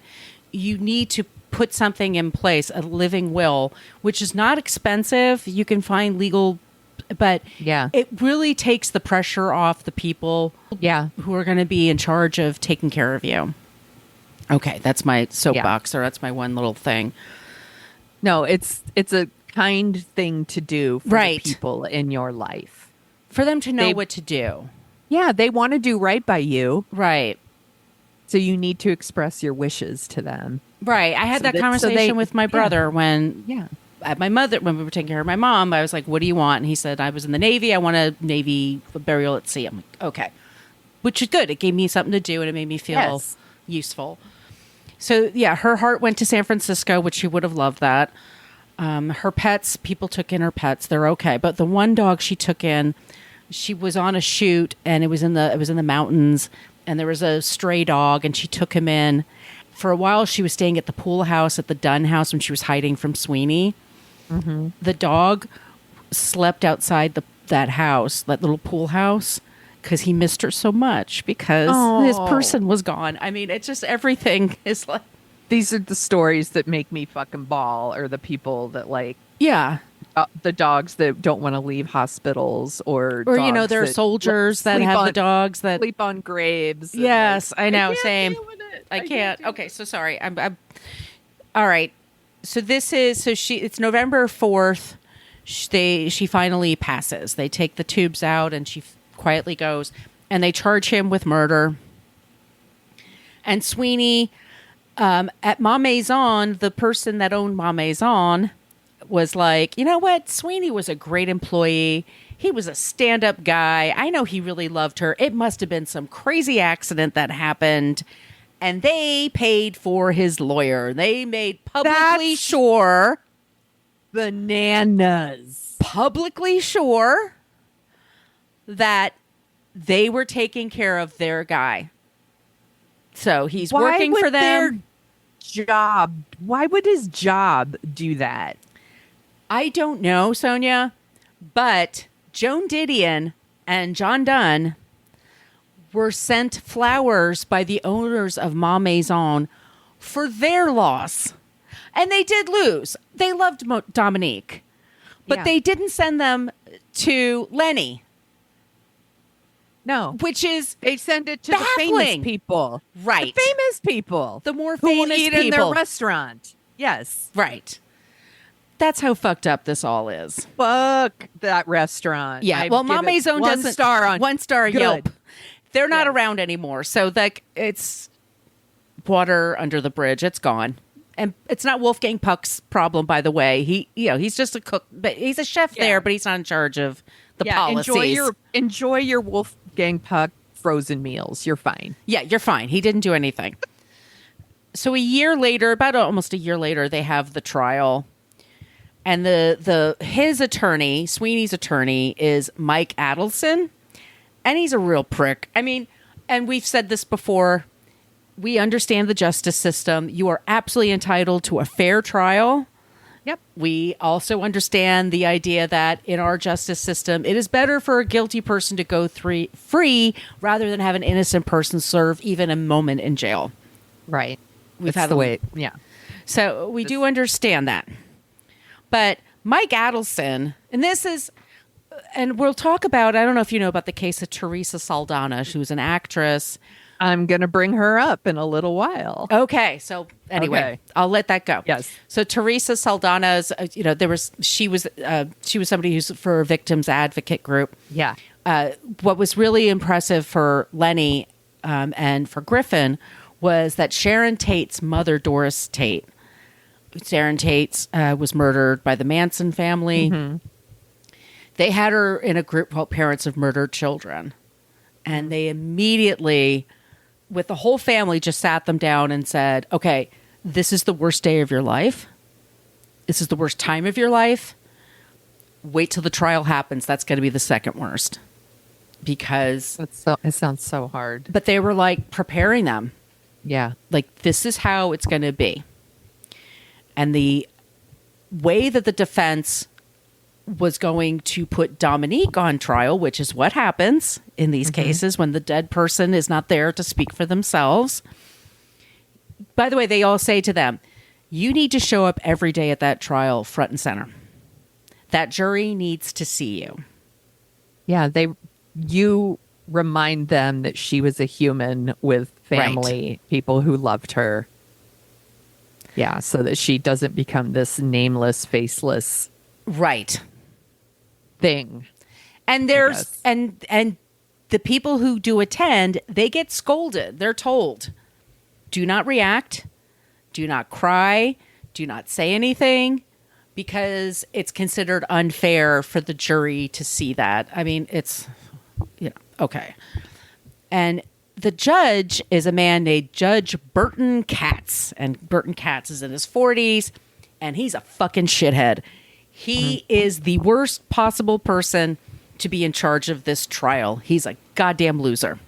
you need to put something in place, a living will, which is not expensive. You can find legal, but it really takes the pressure off the people who are going to be in charge of taking care of you. Okay. That's my soapbox, or that's my one little thing. No, it's a kind thing to do for the people in your life. For them to know what to do. Yeah. They want to do right by you. Right. So you need to express your wishes to them. Right. I had that conversation with my brother when when we were taking care of my mom. I was like, what do you want? And he said, I was in the Navy. I want a Navy burial at sea. I'm like, okay. Which is good. It gave me something to do, and it made me feel useful. So, her heart went to San Francisco, which she would have loved that. Her pets, people took in her pets. They're okay. But the one dog she took in, she was on a shoot, and it was in the mountains, and there was a stray dog, and she took him in. For a while, she was staying at the pool house at the Dunne house when she was hiding from Sweeney. Mm-hmm. The dog slept outside that house, that little pool house, because he missed her so much because his person was gone. I mean, it's just, everything is like... These are the stories that make me fucking bawl, or the people that, like... Yeah. The dogs that don't want to leave hospitals, or there are soldiers that have the dogs that sleep on graves. Yes, I know. Same. I can't. Okay, so sorry. I'm all right. So it's November 4th. She finally passes. They take the tubes out, and she quietly goes, and they charge him with murder. And Sweeney, at Ma Maison, the person that owned Ma Maison, was like, you know what? Sweeney was a great employee. He was a stand-up guy. I know he really loved her. It must have been some crazy accident that happened. And they paid for his lawyer. They made publicly sure that they were taking care of their guy. So he's working for them. Why would his job do that? I don't know, Sonia, but Joan Didion and John Dunne were sent flowers by the owners of Ma Maison for their loss. And they did lose. They loved Dominique, but they didn't send them to Lenny. No. Which is they send it to baffling. The famous people. Right. The famous people. The more famous who eat people. in their restaurant. Yes. Right. That's how fucked up this all is. Fuck that restaurant. Yeah. Well, Ma Maison doesn't. One star Yelp. They're not around anymore. So it's water under the bridge. It's gone. And it's not Wolfgang Puck's problem, by the way. He's just a cook, but he's a chef there, but he's not in charge of the policies. Enjoy your Wolfgang Puck frozen meals. You're fine. Yeah, you're fine. He didn't do anything. So almost a year later, they have the trial. And his attorney, Sweeney's attorney, is Mike Adelson. And he's a real prick. I mean, and we've said this before. We understand the justice system. You are absolutely entitled to a fair trial. Yep. We also understand the idea that in our justice system, it is better for a guilty person to go free rather than have an innocent person serve even a moment in jail. Right. That's the way. Yeah. So we do understand that. But Mike Adelson, and we'll talk about, I don't know if you know about the case of Theresa Saldana. She was an actress. I'm going to bring her up in a little while. Okay. So anyway, I'll let that go. Yes. So Theresa Saldana's, she was somebody who's for a victims advocate group. Yeah. What was really impressive for Lenny and for Griffin was that Sharon Tate's mother, Doris Tate, Sharon Tate was murdered by the Manson family. Mm-hmm. They had her in a group called Parents of Murdered Children. And they immediately, with the whole family, just sat them down and said, okay, this is the worst day of your life. This is the worst time of your life. Wait till the trial happens. That's going to be the second worst. Because it sounds so hard. But they were like preparing them. Yeah. Like, this is how it's going to be. And the way that the defense was going to put Dominique on trial, which is what happens in these cases when the dead person is not there to speak for themselves. By the way, they all say to them, you need to show up every day at that trial front and center. That jury needs to see you. Yeah, you remind them that she was a human with family, people who loved her. Yeah, so that she doesn't become this nameless, faceless thing. And there's and the people who do attend, they get scolded. They're told, do not react, do not cry, do not say anything, because it's considered unfair for the jury to see that. I mean, it's okay. And the judge is a man named Judge Burton Katz. And Burton Katz is in his 40s, and he's a fucking shithead. He is the worst possible person to be in charge of this trial. He's a goddamn loser.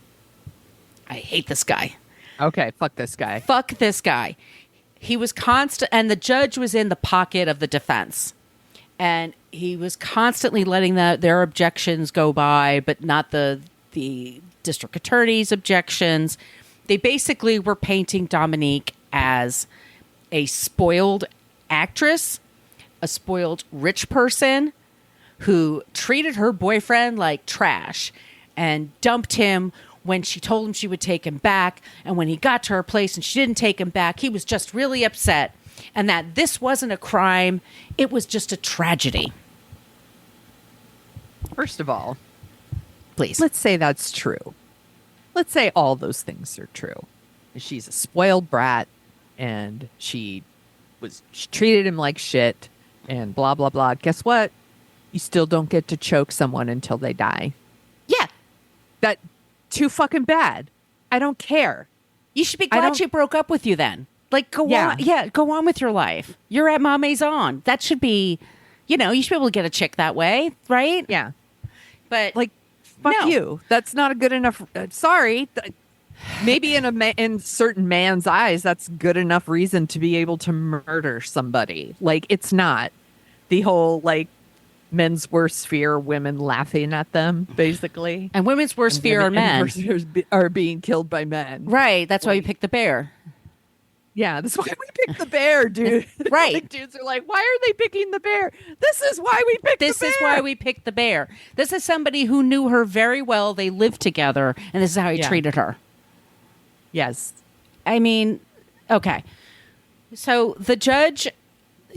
I hate this guy. Okay, fuck this guy. Fuck this guy. He was constant, and the judge was in the pocket of the defense. And he was constantly letting their objections go by, but not the district attorney's objections. They basically were painting Dominique as a spoiled actress, a spoiled rich person who treated her boyfriend like trash and dumped him when she told him she would take him back. And when he got to her place and she didn't take him back, he was just really upset. And that this wasn't a crime. It was just a tragedy. First of all, please, let's say that's true. Let's say all those things are true. She's a spoiled brat and she treated him like shit. and blah, blah, blah. Guess what? You still don't get to choke someone until they die. Yeah. That too fucking bad. I don't care. You should be glad she broke up with you then. Like, go on. Yeah, go on with your life. You're at Ma Maison. That should be, you should be able to get a chick that way, right? Yeah. But like, fuck you. That's not a good enough. Sorry. Maybe in certain man's eyes, that's good enough reason to be able to murder somebody. Like, it's not the whole, like, men's worst fear, women laughing at them, basically. And women's worst fear are men. Are being killed by men. Right. That's why you pick the bear. Yeah, that's why we picked the bear, dude. Right. Like, dudes are like, why are they picking the bear? This is why we picked the bear. This is why we picked the bear. This is somebody who knew her very well. They lived together, and this is how he treated her. Yes. I mean, okay. So the judge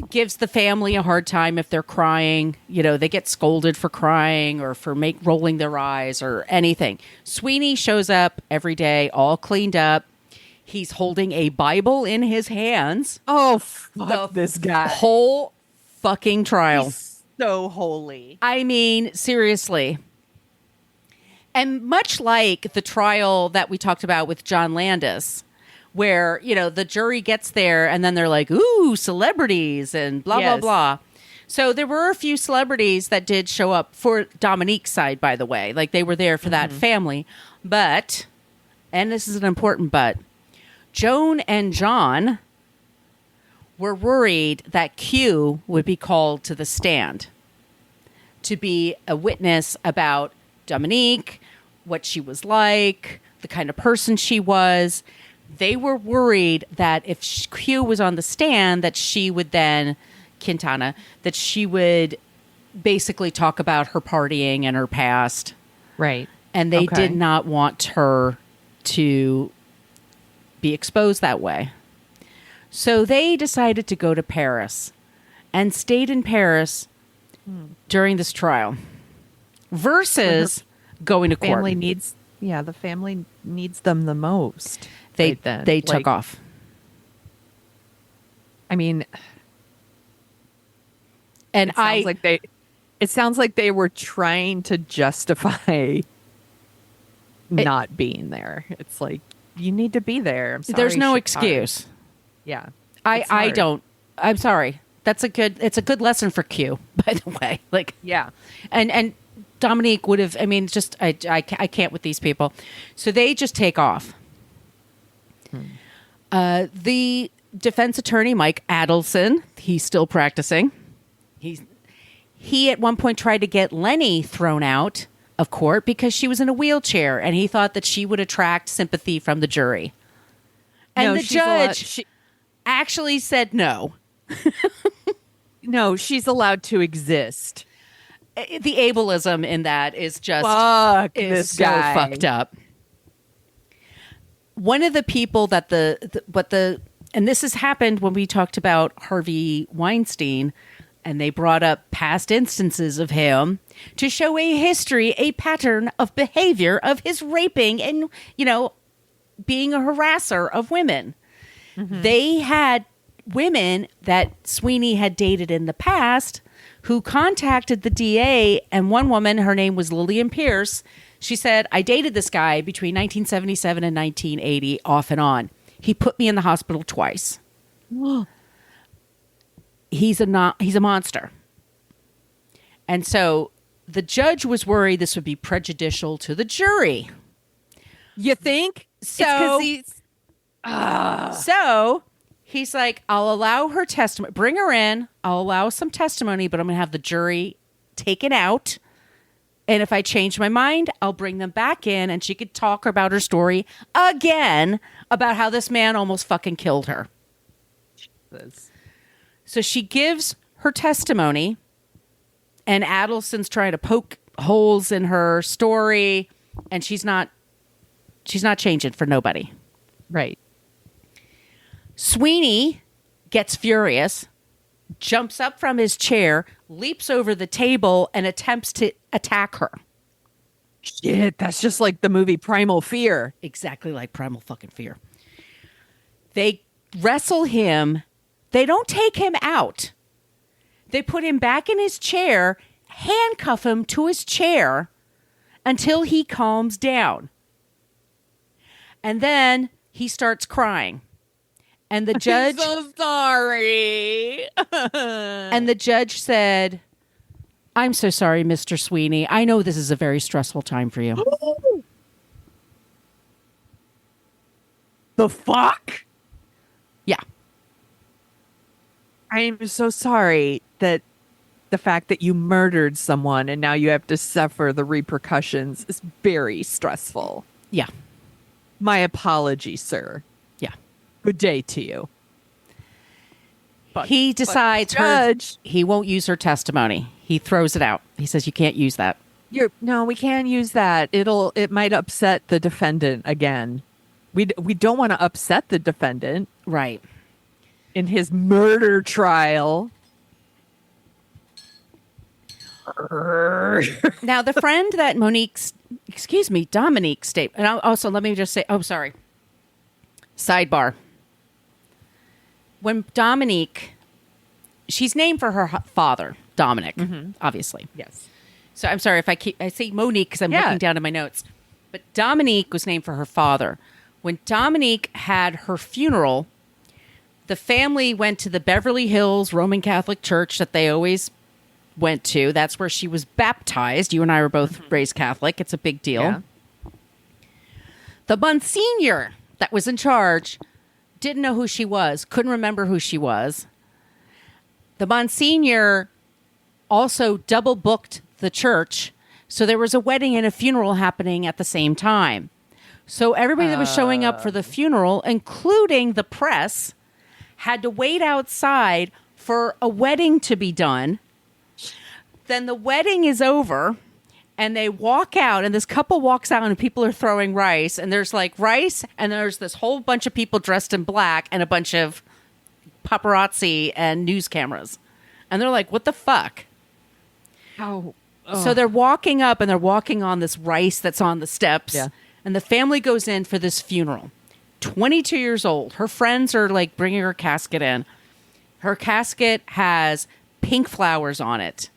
gives the family a hard time if they're crying. They get scolded for crying or for rolling their eyes or anything. Sweeney shows up every day, all cleaned up. He's holding a Bible in his hands. Oh, fuck this guy. Whole fucking trial. He's so holy. I mean, seriously. And much like the trial that we talked about with John Landis, where, the jury gets there and then they're like, ooh, celebrities and blah, blah, blah. So there were a few celebrities that did show up for Dominique's side, by the way. Like, they were there for that family. But, and this is an important but, Joan and John were worried that Q would be called to the stand to be a witness about Dominique, what she was like, the kind of person she was. They were worried that if Q was on the stand, that she would then, Quintana, that she would basically talk about her partying and her past. Right. And they did not want her to be exposed that way. So they decided to go to Paris and stayed in Paris during this trial versus going to court. The family needs them the most. They took off. I mean, and it sounds like they were trying to justify not being there. It's like, you need to be there. I'm sorry. There's no excuse. Yeah. I'm sorry. It's a good lesson for Q, by the way. Like, yeah. And Dominique would have, I can't with these people. So they just take off. The defense attorney, Mike Adelson, he's still practicing. He at one point tried to get Lenny thrown out of court because she was in a wheelchair, and he thought that she would attract sympathy from the jury. And the judge actually said no. No, she's allowed to exist. The ableism in that is just this so guy. Fucked up. One of the people that and this has happened when we talked about Harvey Weinstein, and they brought up past instances of him to show a history, a pattern of behavior of his raping and, being a harasser of women. Mm-hmm. They had women that Sweeney had dated in the past who contacted the DA, and one woman, her name was Lillian Pierce. She said, I dated this guy between 1977 and 1980, off and on. He put me in the hospital twice. He's a monster. And so the judge was worried this would be prejudicial to the jury. You think? So he's like, I'll allow her testimony. Bring her in. I'll allow some testimony, but I'm going to have the jury taken out. And if I change my mind, I'll bring them back in, and she could talk about her story again about how this man almost fucking killed her. Jesus. So she gives her testimony, and Adelson's trying to poke holes in her story, and she's not changing for nobody. Right. Sweeney gets furious, jumps up from his chair, leaps over the table, and attempts to attack her. Shit, that's just like the movie Primal Fear. Exactly like Primal fucking Fear. They wrestle him. They don't take him out. They put him back in his chair, handcuff him to his chair until he calms down. And then he starts crying. And the judge... I'm so sorry. And the judge said, I'm so sorry, Mr. Sweeney. I know this is a very stressful time for you. The fuck? Yeah. I am so sorry that the fact that you murdered someone and now you have to suffer the repercussions is very stressful. Yeah. My apologies, sir. Yeah. Good day to you. He decides judge, he won't use her testimony. He throws it out. He says, you can't use that. No, we can't use that. It might upset the defendant again. We don't want to upset the defendant. Right. In his murder trial. Now, the friend that Dominique stayed, and also let me just say, sorry. Sidebar. When Dominique, she's named for her father, Dominic, obviously. Yes. So I'm sorry if I say Monique because I'm looking down at my notes. But Dominique was named for her father. When Dominique had her funeral, the family went to the Beverly Hills Roman Catholic Church that they always went to. That's where she was baptized. You and I were both raised Catholic. It's a big deal. Yeah. The Monsignor that was in charge didn't know who she was, couldn't remember who she was. The Monsignor also double booked the church. So there was a wedding and a funeral happening at the same time. So everybody that was showing up for the funeral, including the press, had to wait outside for a wedding to be done. Then the wedding is over and they walk out and this couple walks out and people are throwing rice and there's like rice and there's this whole bunch of people dressed in black and a bunch of paparazzi and news cameras. And they're like, what the fuck? Oh. So they're walking up and they're walking on this rice that's on the steps. Yeah. And the family goes in for this funeral. 22 years old. Her friends are like bringing her casket in. Her casket has pink flowers on it.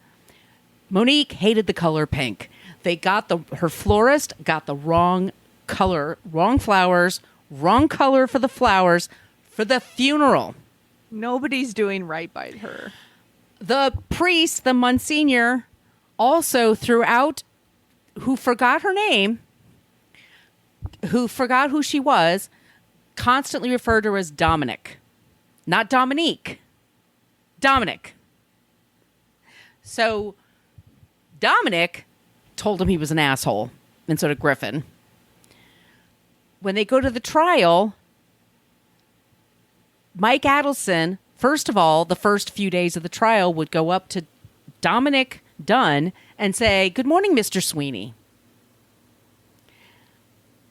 Monique hated the color pink. Her florist got the wrong color, wrong flowers, wrong color for the flowers for the funeral. Nobody's doing right by her. The priest, the Monsignor, also throughout, who forgot her name, who forgot who she was, constantly referred to her as Dominic. Not Dominique. Dominic. So Dominic told him he was an asshole, and so did Griffin. When they go to the trial, Mike Adelson, first of all, the first few days of the trial, would go up to Dominique Dunne and say, "Good morning, Mr. Sweeney,"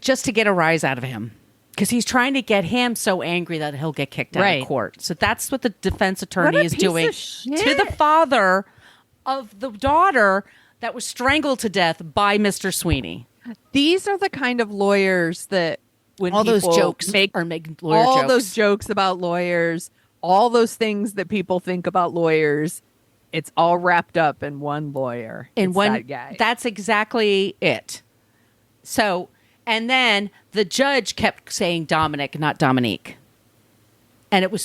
just to get a rise out of him. Because he's trying to get him so angry that he'll get kicked out of court. So that's what the defense attorney is doing to the father of the daughter that was strangled to death by Mr. Sweeney. These are the kind of lawyers that when all those people jokes make lawyer all jokes. those jokes about lawyers, all those things that people think about lawyers, it's all wrapped up in one lawyer. In it's one that guy. That's exactly it. So, and then the judge kept saying Dominic, not Dominique. And it was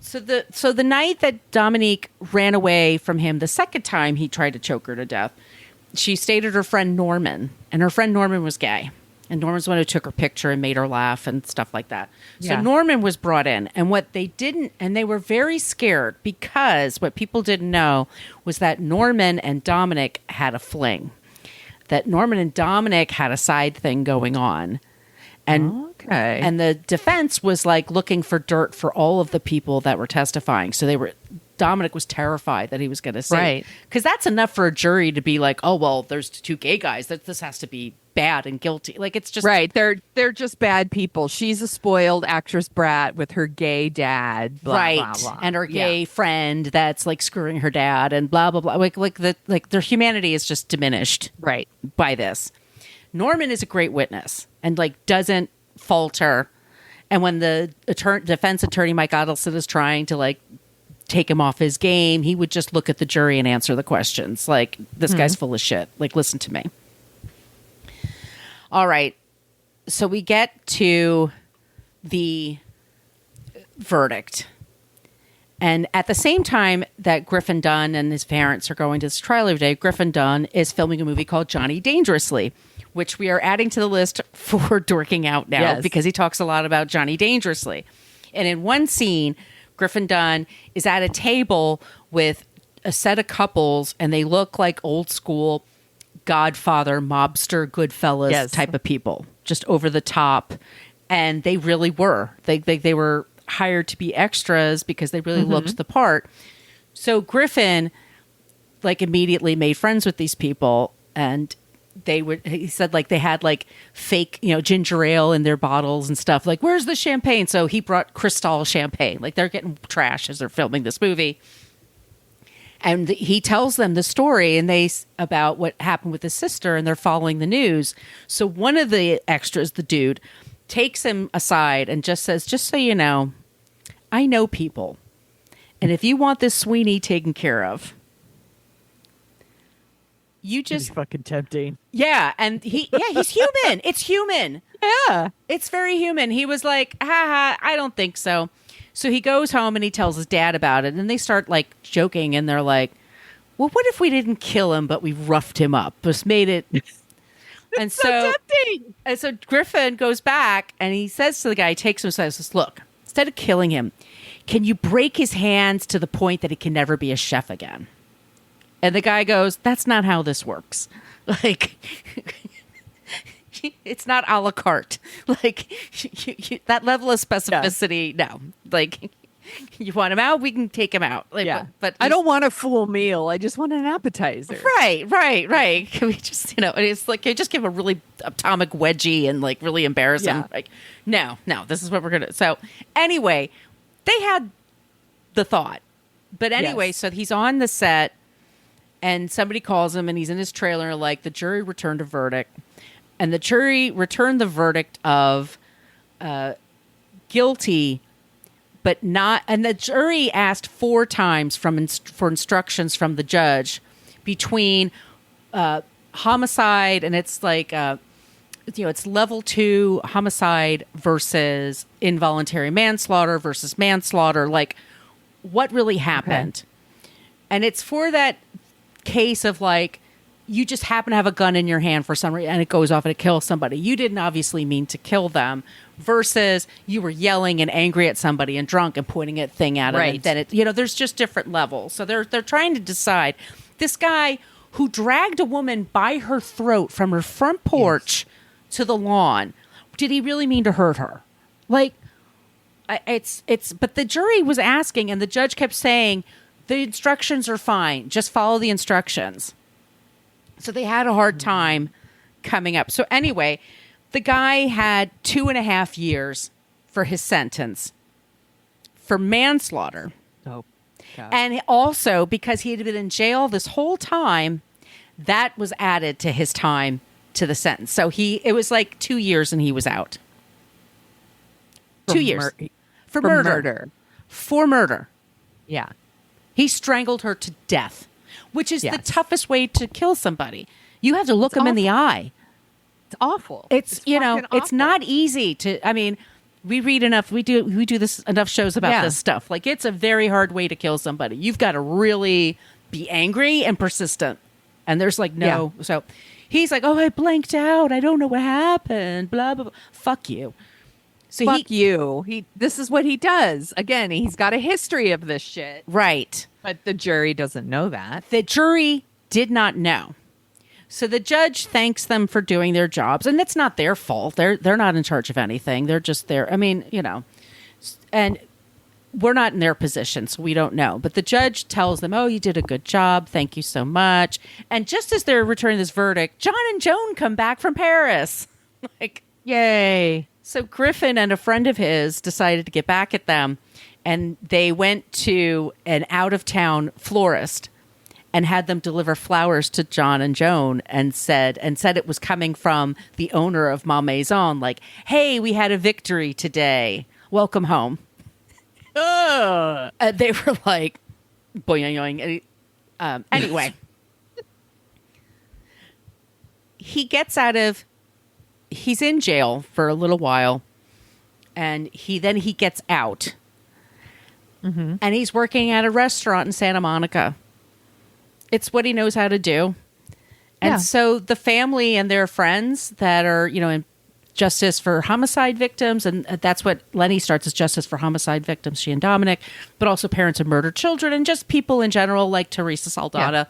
so the night that Dominique ran away from him the second time he tried to choke her to death, she stayed at her friend Norman, and her friend Norman was gay. And Norman's the one who took her picture and made her laugh and stuff like that. So Yeah. Norman was brought in, and what they didn't, and they were very scared because what people didn't know was that Norman and Dominic had a fling. That Norman and Dominic had a side thing going on. And Okay. and the defense was like looking for dirt for all of the people that were testifying. So Dominic was terrified that he was going to say, Right. because that's enough for a jury to be like, oh, well, there's two gay guys. This has to be bad and guilty. Like, it's just right. They're just bad people. She's a spoiled actress brat with her gay dad. Blah, right. blah, blah. And her gay Yeah. friend that's like screwing her dad and blah, blah, blah. Like their humanity is just diminished Right. by this. Norman is a great witness and like doesn't falter. And when the defense attorney Mike Adelson is trying to like take him off his game. He would just look at the jury and answer the questions. Like, this guy's full of shit. Like, listen to me. All right. So we get to the verdict. And at the same time that Griffin Dunne and his parents are going to this trial every day, Griffin Dunne is filming a movie called Johnny Dangerously, which we are adding to the list for dorking out now because he talks a lot about Johnny Dangerously. And in one scene, Griffin Dunne is at a table with a set of couples, and they look like old school Godfather, mobster, Goodfellas type of people, just over the top. And they really were. They were hired to be extras because they really looked the part. So Griffin, like, immediately made friends with these people, and he said, like, they had like fake, ginger ale in their bottles and stuff. Like, where's the champagne? So he brought Cristal champagne. Like, they're getting trash as they're filming this movie. And he tells them the story about what happened with his sister, and they're following the news. So one of the extras, the dude, takes him aside and just says, just so you know, I know people. And if you want this Sweeney taken care of, you just... It's fucking tempting. Yeah. And he's human. It's human. Yeah. It's very human. He was like, I don't think so. So he goes home and he tells his dad about it. And they start like joking, and they're like, well, what if we didn't kill him, but we roughed him up? Just made it... And so tempting. And so Griffin goes back and he says to the guy, he takes him aside and says, look, instead of killing him, can you break his hands to the point that he can never be a chef again? And the guy goes, that's not how this works. Like, it's not a la carte. Like, that level of specificity, no. Like, you want him out, we can take him out. Like, but I don't want a full meal. I just want an appetizer. Right. Can we just, it's like, just give him a really atomic wedgie and like really embarrass him. Like, no, this is what we're going to. So anyway, they had the thought. But anyway, so he's on the set and somebody calls him and he's in his trailer, like, the jury returned a verdict. And the jury returned the verdict of guilty, but not, and the jury asked 4 times for instructions from the judge between homicide, and it's like, it's level 2 homicide versus involuntary manslaughter versus manslaughter, like what really happened. Okay. And it's for that case of like, you just happen to have a gun in your hand for some reason and it goes off and it kills somebody. You didn't obviously mean to kill them, versus you were yelling and angry at somebody and drunk and pointing a thing at him. Right. And then there's just different levels. So they're trying to decide. This guy who dragged a woman by her throat from her front porch to the lawn, did he really mean to hurt her? Like, but the jury was asking, and the judge kept saying, the instructions are fine. Just follow the instructions. So they had a hard time coming up. So anyway, the guy had 2.5 years for his sentence for manslaughter. Oh, God. And also, because he had been in jail this whole time, that was added to his time to the sentence. So it was like 2 years and he was out. 2 years. For murder. For murder. Yeah. He strangled her to death, which is the toughest way to kill somebody. You have to look them in the eye. It's awful. It's not easy to, I mean, we read enough, we do this enough shows about this stuff. Like, it's a very hard way to kill somebody. You've got to really be angry and persistent. And there's like, no. Yeah. So he's like, oh, I blanked out. I don't know what happened. Blah, blah, blah. Fuck you. So Fuck you. This is what he does. Again, he's got a history of this shit. Right. But the jury doesn't know that. The jury did not know. So the judge thanks them for doing their jobs, and it's not their fault. They're not in charge of anything. They're just there. I mean, and we're not in their position, so we don't know. But the judge tells them, oh, you did a good job. Thank you so much. And just as they're returning this verdict, John and Joan come back from Paris. Like, yay. So Griffin and a friend of his decided to get back at them, and they went to an out-of-town florist and had them deliver flowers to John and Joan, and said it was coming from the owner of Ma Maison, like, hey, we had a victory today. Welcome home. They were like, boing, boing. Anyway, he's in jail for a little while, and he gets out. Mm-hmm. And he's working at a restaurant in Santa Monica. It's what he knows how to do. And so the family and their friends that are, in justice for homicide victims, and that's what Lenny starts as, justice for homicide victims, she and Dominic, but also parents of murdered children and just people in general like Theresa Saldana,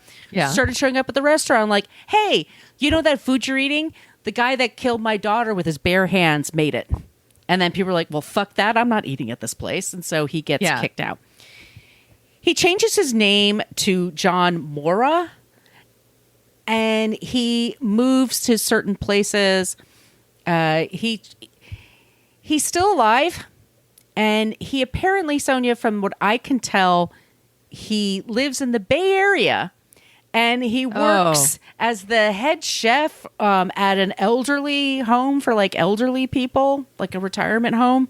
started showing up at the restaurant like, hey, you know that food you're eating? The guy that killed my daughter with his bare hands made it. And then people are like, well, fuck that. I'm not eating at this place. And so he gets kicked out. He changes his name to John Mora, and he moves to certain places. He's still alive, and he apparently, Sonia, from what I can tell, he lives in the Bay Area, and he works as the head chef at an elderly home for like elderly people, like a retirement home.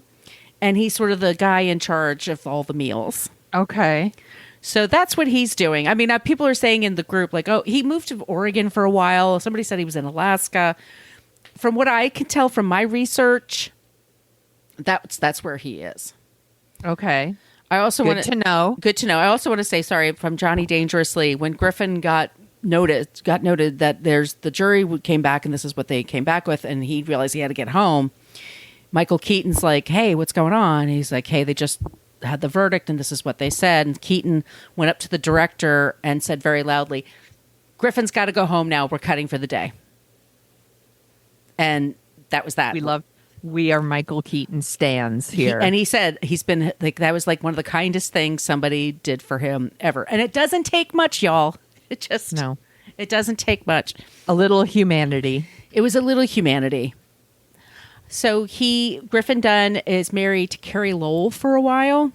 And he's sort of the guy in charge of all the meals. Okay. So that's what he's doing. I mean, people are saying in the group, like, oh, he moved to Oregon for a while. Somebody said he was in Alaska. From what I can tell from my research, that's where he is. Okay. I also Good to know. Good to know. I also want to say, sorry, from Johnny Dangerously, when Griffin got noted that the jury came back and this is what they came back with, and he realized he had to get home. Michael Keaton's like, hey, what's going on? And he's like, hey, they just had the verdict and this is what they said. And Keaton went up to the director and said very loudly, Griffin's got to go home now. We're cutting for the day. And that was that. We are Michael Keaton stans here. And he said he's been like, that was like one of the kindest things somebody did for him ever. And it doesn't take much, y'all. It doesn't take much. A little humanity. It was a little humanity. So Griffin Dunne is married to Carrie Lowell for a while.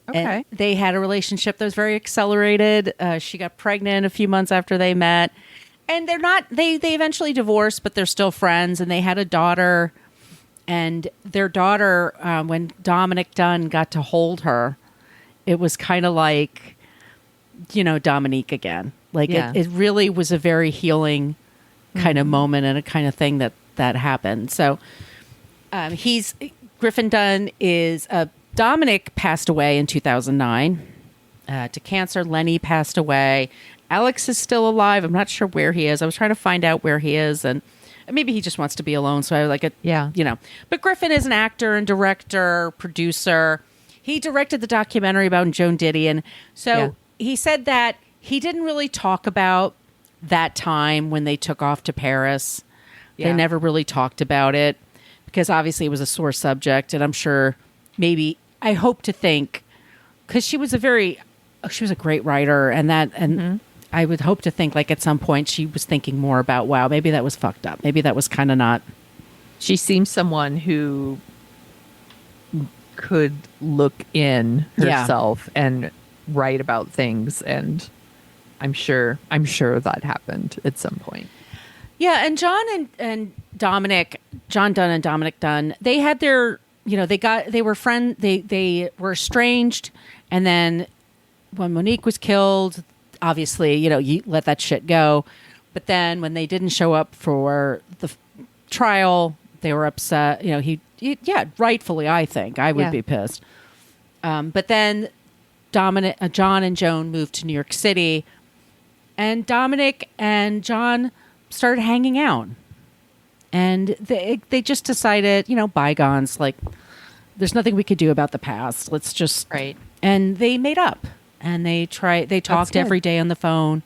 Okay. And they had a relationship that was very accelerated. She got pregnant a few months after they met. And they eventually divorced, but they're still friends. And they had a daughter. And their daughter, when Dominique Dunne got to hold her, it was kind of like, Dominique again. Like it really was a very healing kind of moment and a kind of thing that happened. So Griffin Dunne is Dominic passed away in 2009 to cancer. Lenny passed away. Alex is still alive. I'm not sure where he is. I was trying to find out where he is, and maybe he just wants to be alone. So I was like, But Griffin is an actor and director, producer. He directed the documentary about Joan Didion. So he said that he didn't really talk about that time when they took off to Paris. Yeah. They never really talked about it because obviously it was a sore subject. And I'm sure I hope to think, because she was a great writer, and I would hope to think like at some point she was thinking more about, wow, maybe that was fucked up. Maybe that was kind of not. She seems someone who could look in herself and write about things, and I'm sure that happened at some point. Yeah, and John and Dominic, John Dunne and Dominic Dunne, they had their, they were friends, they were estranged, and then when Monique was killed, obviously, you let that shit go. But then when they didn't show up for the trial, they were upset. Rightfully, I think. I would be pissed. But then John and Joan moved to New York City, and Dominic and John started hanging out. And they just decided, bygones, like, there's nothing we could do about the past. Let's just... Right. And they made up. And they talked every day on the phone,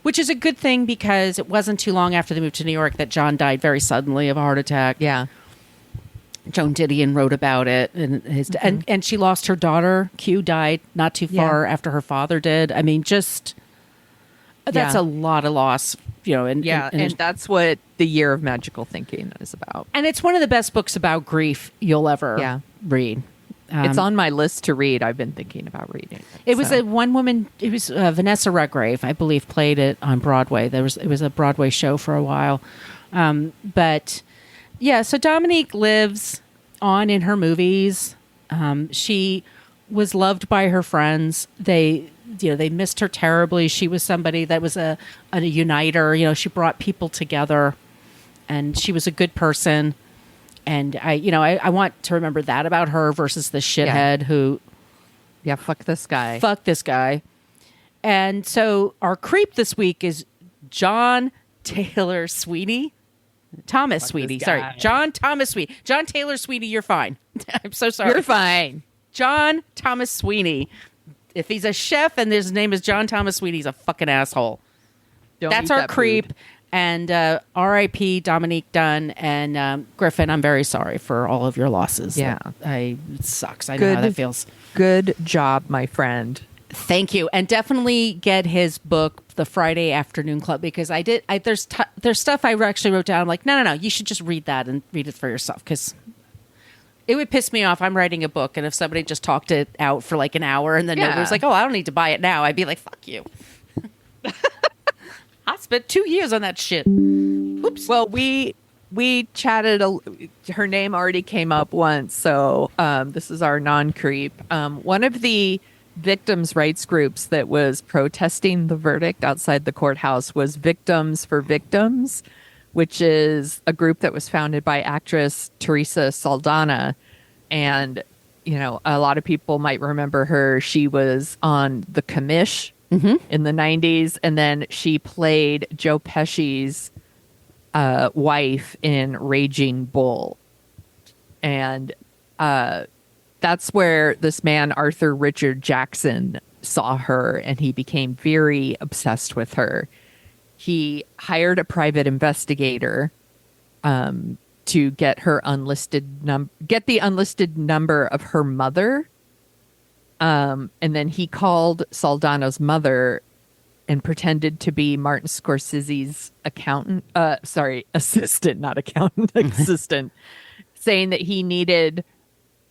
which is a good thing because it wasn't too long after they moved to New York that John died very suddenly of a heart attack. Yeah. Joan Didion wrote about it, and and she lost her daughter. Q died not too far after her father did. I mean, just that's a lot of loss, And that's what The Year of Magical Thinking is about. And it's one of the best books about grief you'll ever read. It's on my list to read. I've been thinking about reading it. It was one woman. It was Vanessa Redgrave, I believe, played it on Broadway. It was a Broadway show for a while, but so Dominique lives on in her movies. She was loved by her friends. They missed her terribly. She was somebody that was a uniter. She brought people together, and she was a good person. And I want to remember that about her versus the shithead who, fuck this guy. Fuck this guy. And so our creep this week is John Taylor Sweeney. Thomas Fuck Sweeney. this Sorry. guy. John Thomas Sweeney. John Taylor Sweeney, you're fine. I'm so sorry. You're fine. John Thomas Sweeney. If he's a chef and his name is John Thomas Sweeney, he's a fucking asshole. That's our creep. Food. And R.I.P. Dominique Dunne and Griffin. I'm very sorry for all of your losses. Yeah. It sucks. I know how that feels. Good job, my friend. Thank you. And definitely get his book, The Friday Afternoon Club, because there's stuff I actually wrote down. I'm like, no. You should just read that and read it for yourself, because it would piss me off. I'm writing a book, and if somebody just talked it out for like an hour and then nobody was like, oh, I don't need to buy it now, I'd be like, fuck you. I spent 2 years on that shit. Oops. Well, we chatted. Her name already came up once, so this is our non-creep. One of the victims' rights groups that was protesting the verdict outside the courthouse was Victims for Victims, which is a group that was founded by actress Theresa Saldana. And, a lot of people might remember her. She was on The Commish in the 90s, and then she played Joe Pesci's wife in Raging Bull. And that's where this man, Arthur Richard Jackson, saw her, and he became very obsessed with her. He hired a private investigator to get her get the unlisted number of her mother. And then he called Saldana's mother and pretended to be Martin Scorsese's assistant, not accountant, assistant, saying that he needed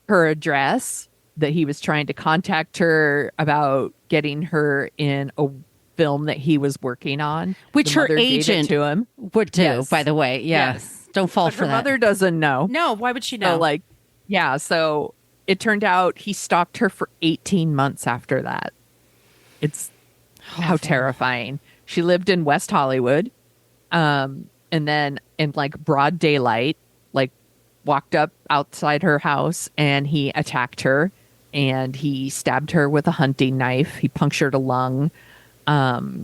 her address, that he was trying to contact her about getting her in a film that he was working on, which her agent to him would do, by the way. Yes. Don't fall for her that. Her mother doesn't know. No, why would she know? So it turned out he stalked her for 18 months after that. It's how terrifying. She lived in West Hollywood, and then in broad daylight, walked up outside her house, and he attacked her, and he stabbed her with a hunting knife. He punctured a lung. There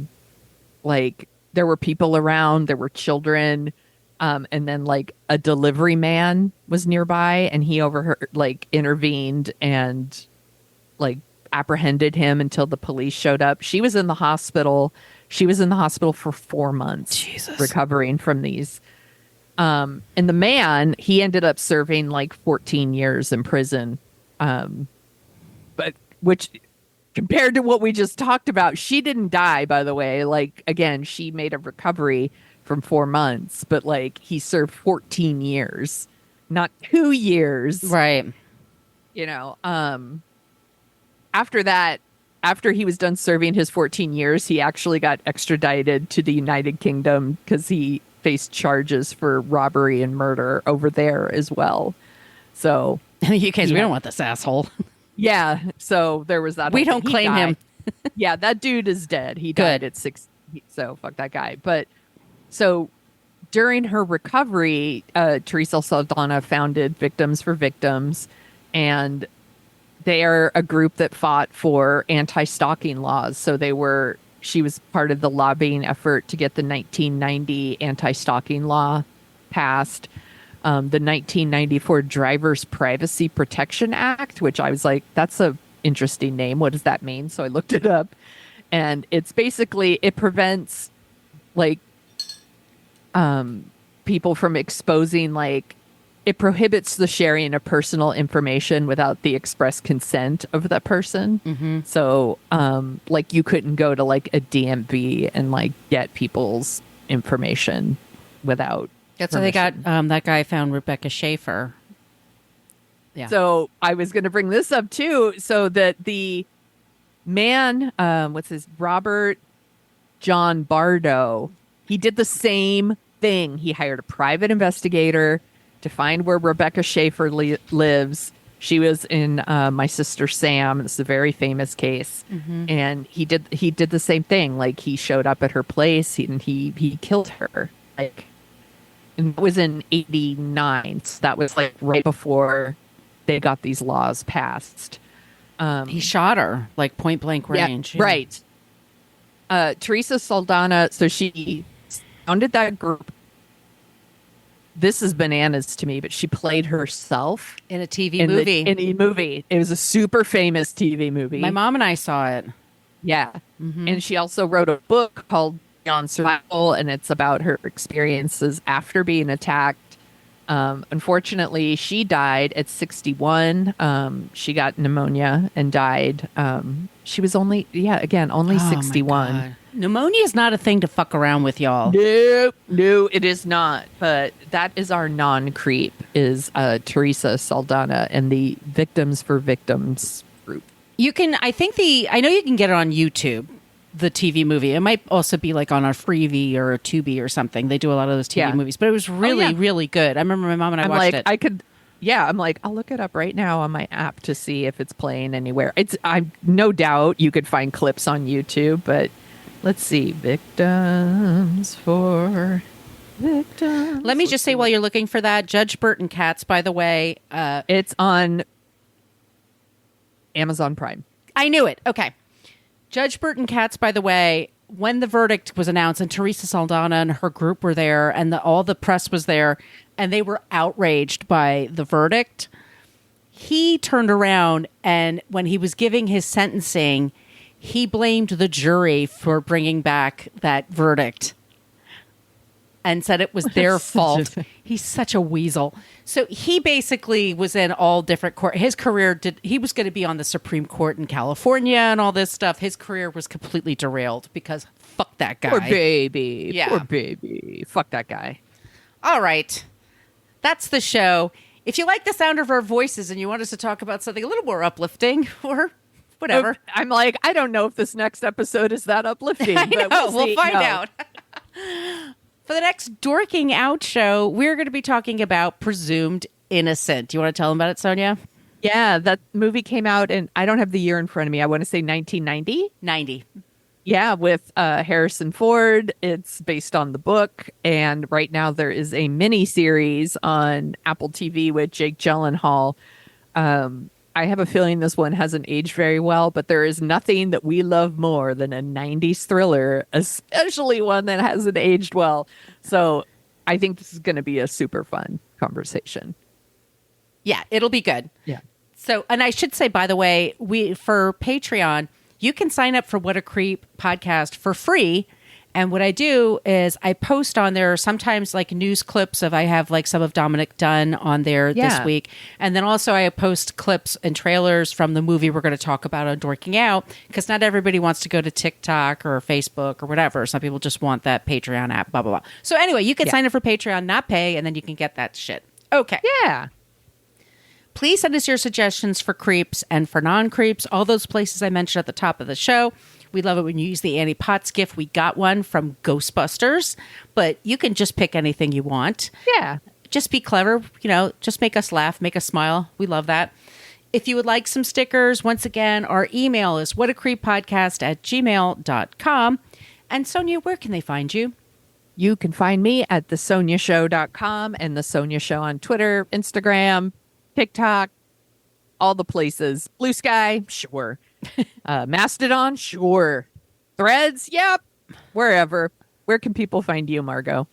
were people around, there were children, and then a delivery man was nearby, and he overheard, intervened and apprehended him until the police showed up. She was in the hospital. She was in the hospital for 4 months, Jesus, recovering from these. And the man, he ended up serving 14 years in prison. But which, compared to what we just talked about, she didn't die, by the way. Again, she made a recovery from 4 months, but he served 14 years, not 2 years. Right. After that, after he was done serving his 14 years, he actually got extradited to the United Kingdom because he faced charges for robbery and murder over there as well. So in the UK, we don't want this asshole. Yeah. So there was that. We don't claim him. Yeah, that dude is dead. He died at 6. So fuck that guy. But so during her recovery, Theresa Saldana founded Victims for Victims, and they are a group that fought for anti-stalking laws. So she was part of the lobbying effort to get the 1990 anti-stalking law passed. The 1994 Driver's Privacy Protection Act, which I was like, that's a interesting name. What does that mean? So I looked it up, and it's basically, it prevents people from exposing, it prohibits the sharing of personal information without the express consent of the person. Mm-hmm. So, you couldn't go to a DMV and get people's information without. That's how they got that guy found Rebecca Schaefer. Yeah. So I was going to bring this up too, so that the man, Robert John Bardo, he did the same thing. He hired a private investigator to find where Rebecca Schaefer lives. She was in My Sister Sam. It's a very famous case, and he did the same thing. Like he showed up at her place and he killed her. Like, and it was in '89. So that was like right before they got these laws passed. He shot her like point blank range. Yeah, right. Theresa Saldana. So she founded that group. This is bananas to me, but she played herself In a TV movie. In a movie. It was a super famous TV movie. My mom and I saw it. Yeah. And she also wrote a book called Beyond Survival, and it's about her experiences after being attacked. Unfortunately, she died at 61. She got pneumonia and died. She was only 61. My God. Pneumonia is not a thing to fuck around with, y'all. No, it is not. But that is our non-creep, is Theresa Saldana and the Victims for Victims group. I know you can get it on YouTube, the TV movie. It might also be like on a Freevee or a Tubi or something. They do a lot of those TV movies, but it was really, really good. I remember my mom and I watched it. I'm like, I'll look it up right now on my app to see if it's playing anywhere. I'm no doubt you could find clips on YouTube, but let's see. Victims for Victims. Let me just say while you're looking for that, Judge Burton Katz, by the way. It's on Amazon Prime. I knew it. Okay. Judge Burton Katz, by the way, when the verdict was announced and Theresa Saldana and her group were there and all the press was there and they were outraged by the verdict, he turned around and when he was giving his sentencing, he blamed the jury for bringing back that verdict and said it was their fault. He's such a weasel. So he basically was in all different court. His career he was going to be on the Supreme Court in California and all this stuff. His career was completely derailed because fuck that guy. Poor baby. Yeah. Poor baby. Fuck that guy. All right. That's the show. If you like the sound of our voices and you want us to talk about something a little more uplifting or whatever. I'm like, I don't know if this next episode is that uplifting. I know. But We'll find out. For the next Dorking Out show, we're going to be talking about Presumed Innocent. Do you want to tell them about it, Sonia? Yeah, that movie came out, and I don't have the year in front of me. I want to say 1990. 90. Yeah, with Harrison Ford. It's based on the book, and right now there is a mini series on Apple TV with Jake Gyllenhaal. I have a feeling this one hasn't aged very well, but there is nothing that we love more than a 90s thriller, especially one that hasn't aged well. So I think this is going to be a super fun conversation. Yeah, it'll be good. Yeah. So, and I should say, by the way, for Patreon, you can sign up for What a Creep podcast for free. And what I do is I post on there sometimes like news clips I have like some of Dominique Dunne on there this week. And then also I post clips and trailers from the movie we're going to talk about on Dorking Out, because not everybody wants to go to TikTok or Facebook or whatever. Some people just want that Patreon app, blah, blah, blah. So anyway, you can sign up for Patreon, not pay, and then you can get that shit. Okay. Yeah. Please send us your suggestions for creeps and for non-creeps, all those places I mentioned at the top of the show. We love it when you use the Annie Potts gift. We got one from Ghostbusters, but you can just pick anything you want. Yeah. Just be clever, just make us laugh, make us smile. We love that. If you would like some stickers, once again, our email is whatacreeppodcast@gmail.com. And Sonia, where can they find you? You can find me at thesoniashow.com and The Sonia Show on Twitter, Instagram, TikTok, all the places. Blue Sky, sure. Mastodon, sure. Threads, yep. Wherever. Where can people find you, Margot?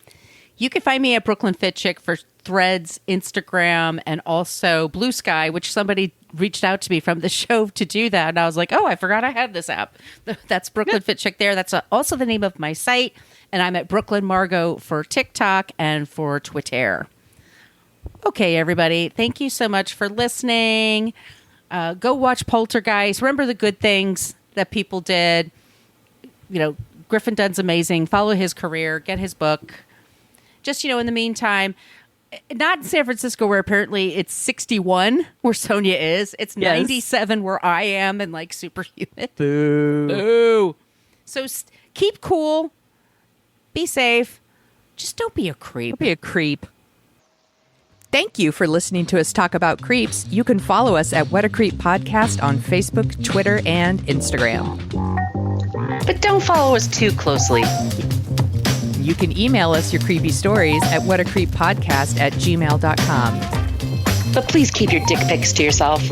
You can find me at Brooklyn Fit Chick for Threads, Instagram, and also Blue Sky, which somebody reached out to me from the show to do that. And I was like, oh, I forgot I had this app. That's Brooklyn Fit Chick there. That's also the name of my site. And I'm at Brooklyn Margot for TikTok and for Twitter. Okay, everybody. Thank you so much for listening. Go watch Poltergeist. Remember the good things that people did. Griffin Dunne's amazing. Follow his career. Get his book. Just, in the meantime, not in San Francisco where apparently it's 61 where Sonia is. It's 97 where I am and like super humid. Boo. Boo. So keep cool. Be safe. Just don't be a creep. Don't be a creep. Thank you for listening to us talk about creeps. You can follow us at What a Creep Podcast on Facebook, Twitter, and Instagram. But don't follow us too closely. You can email us your creepy stories at whatacreeppodcast@gmail.com. But please keep your dick pics to yourself.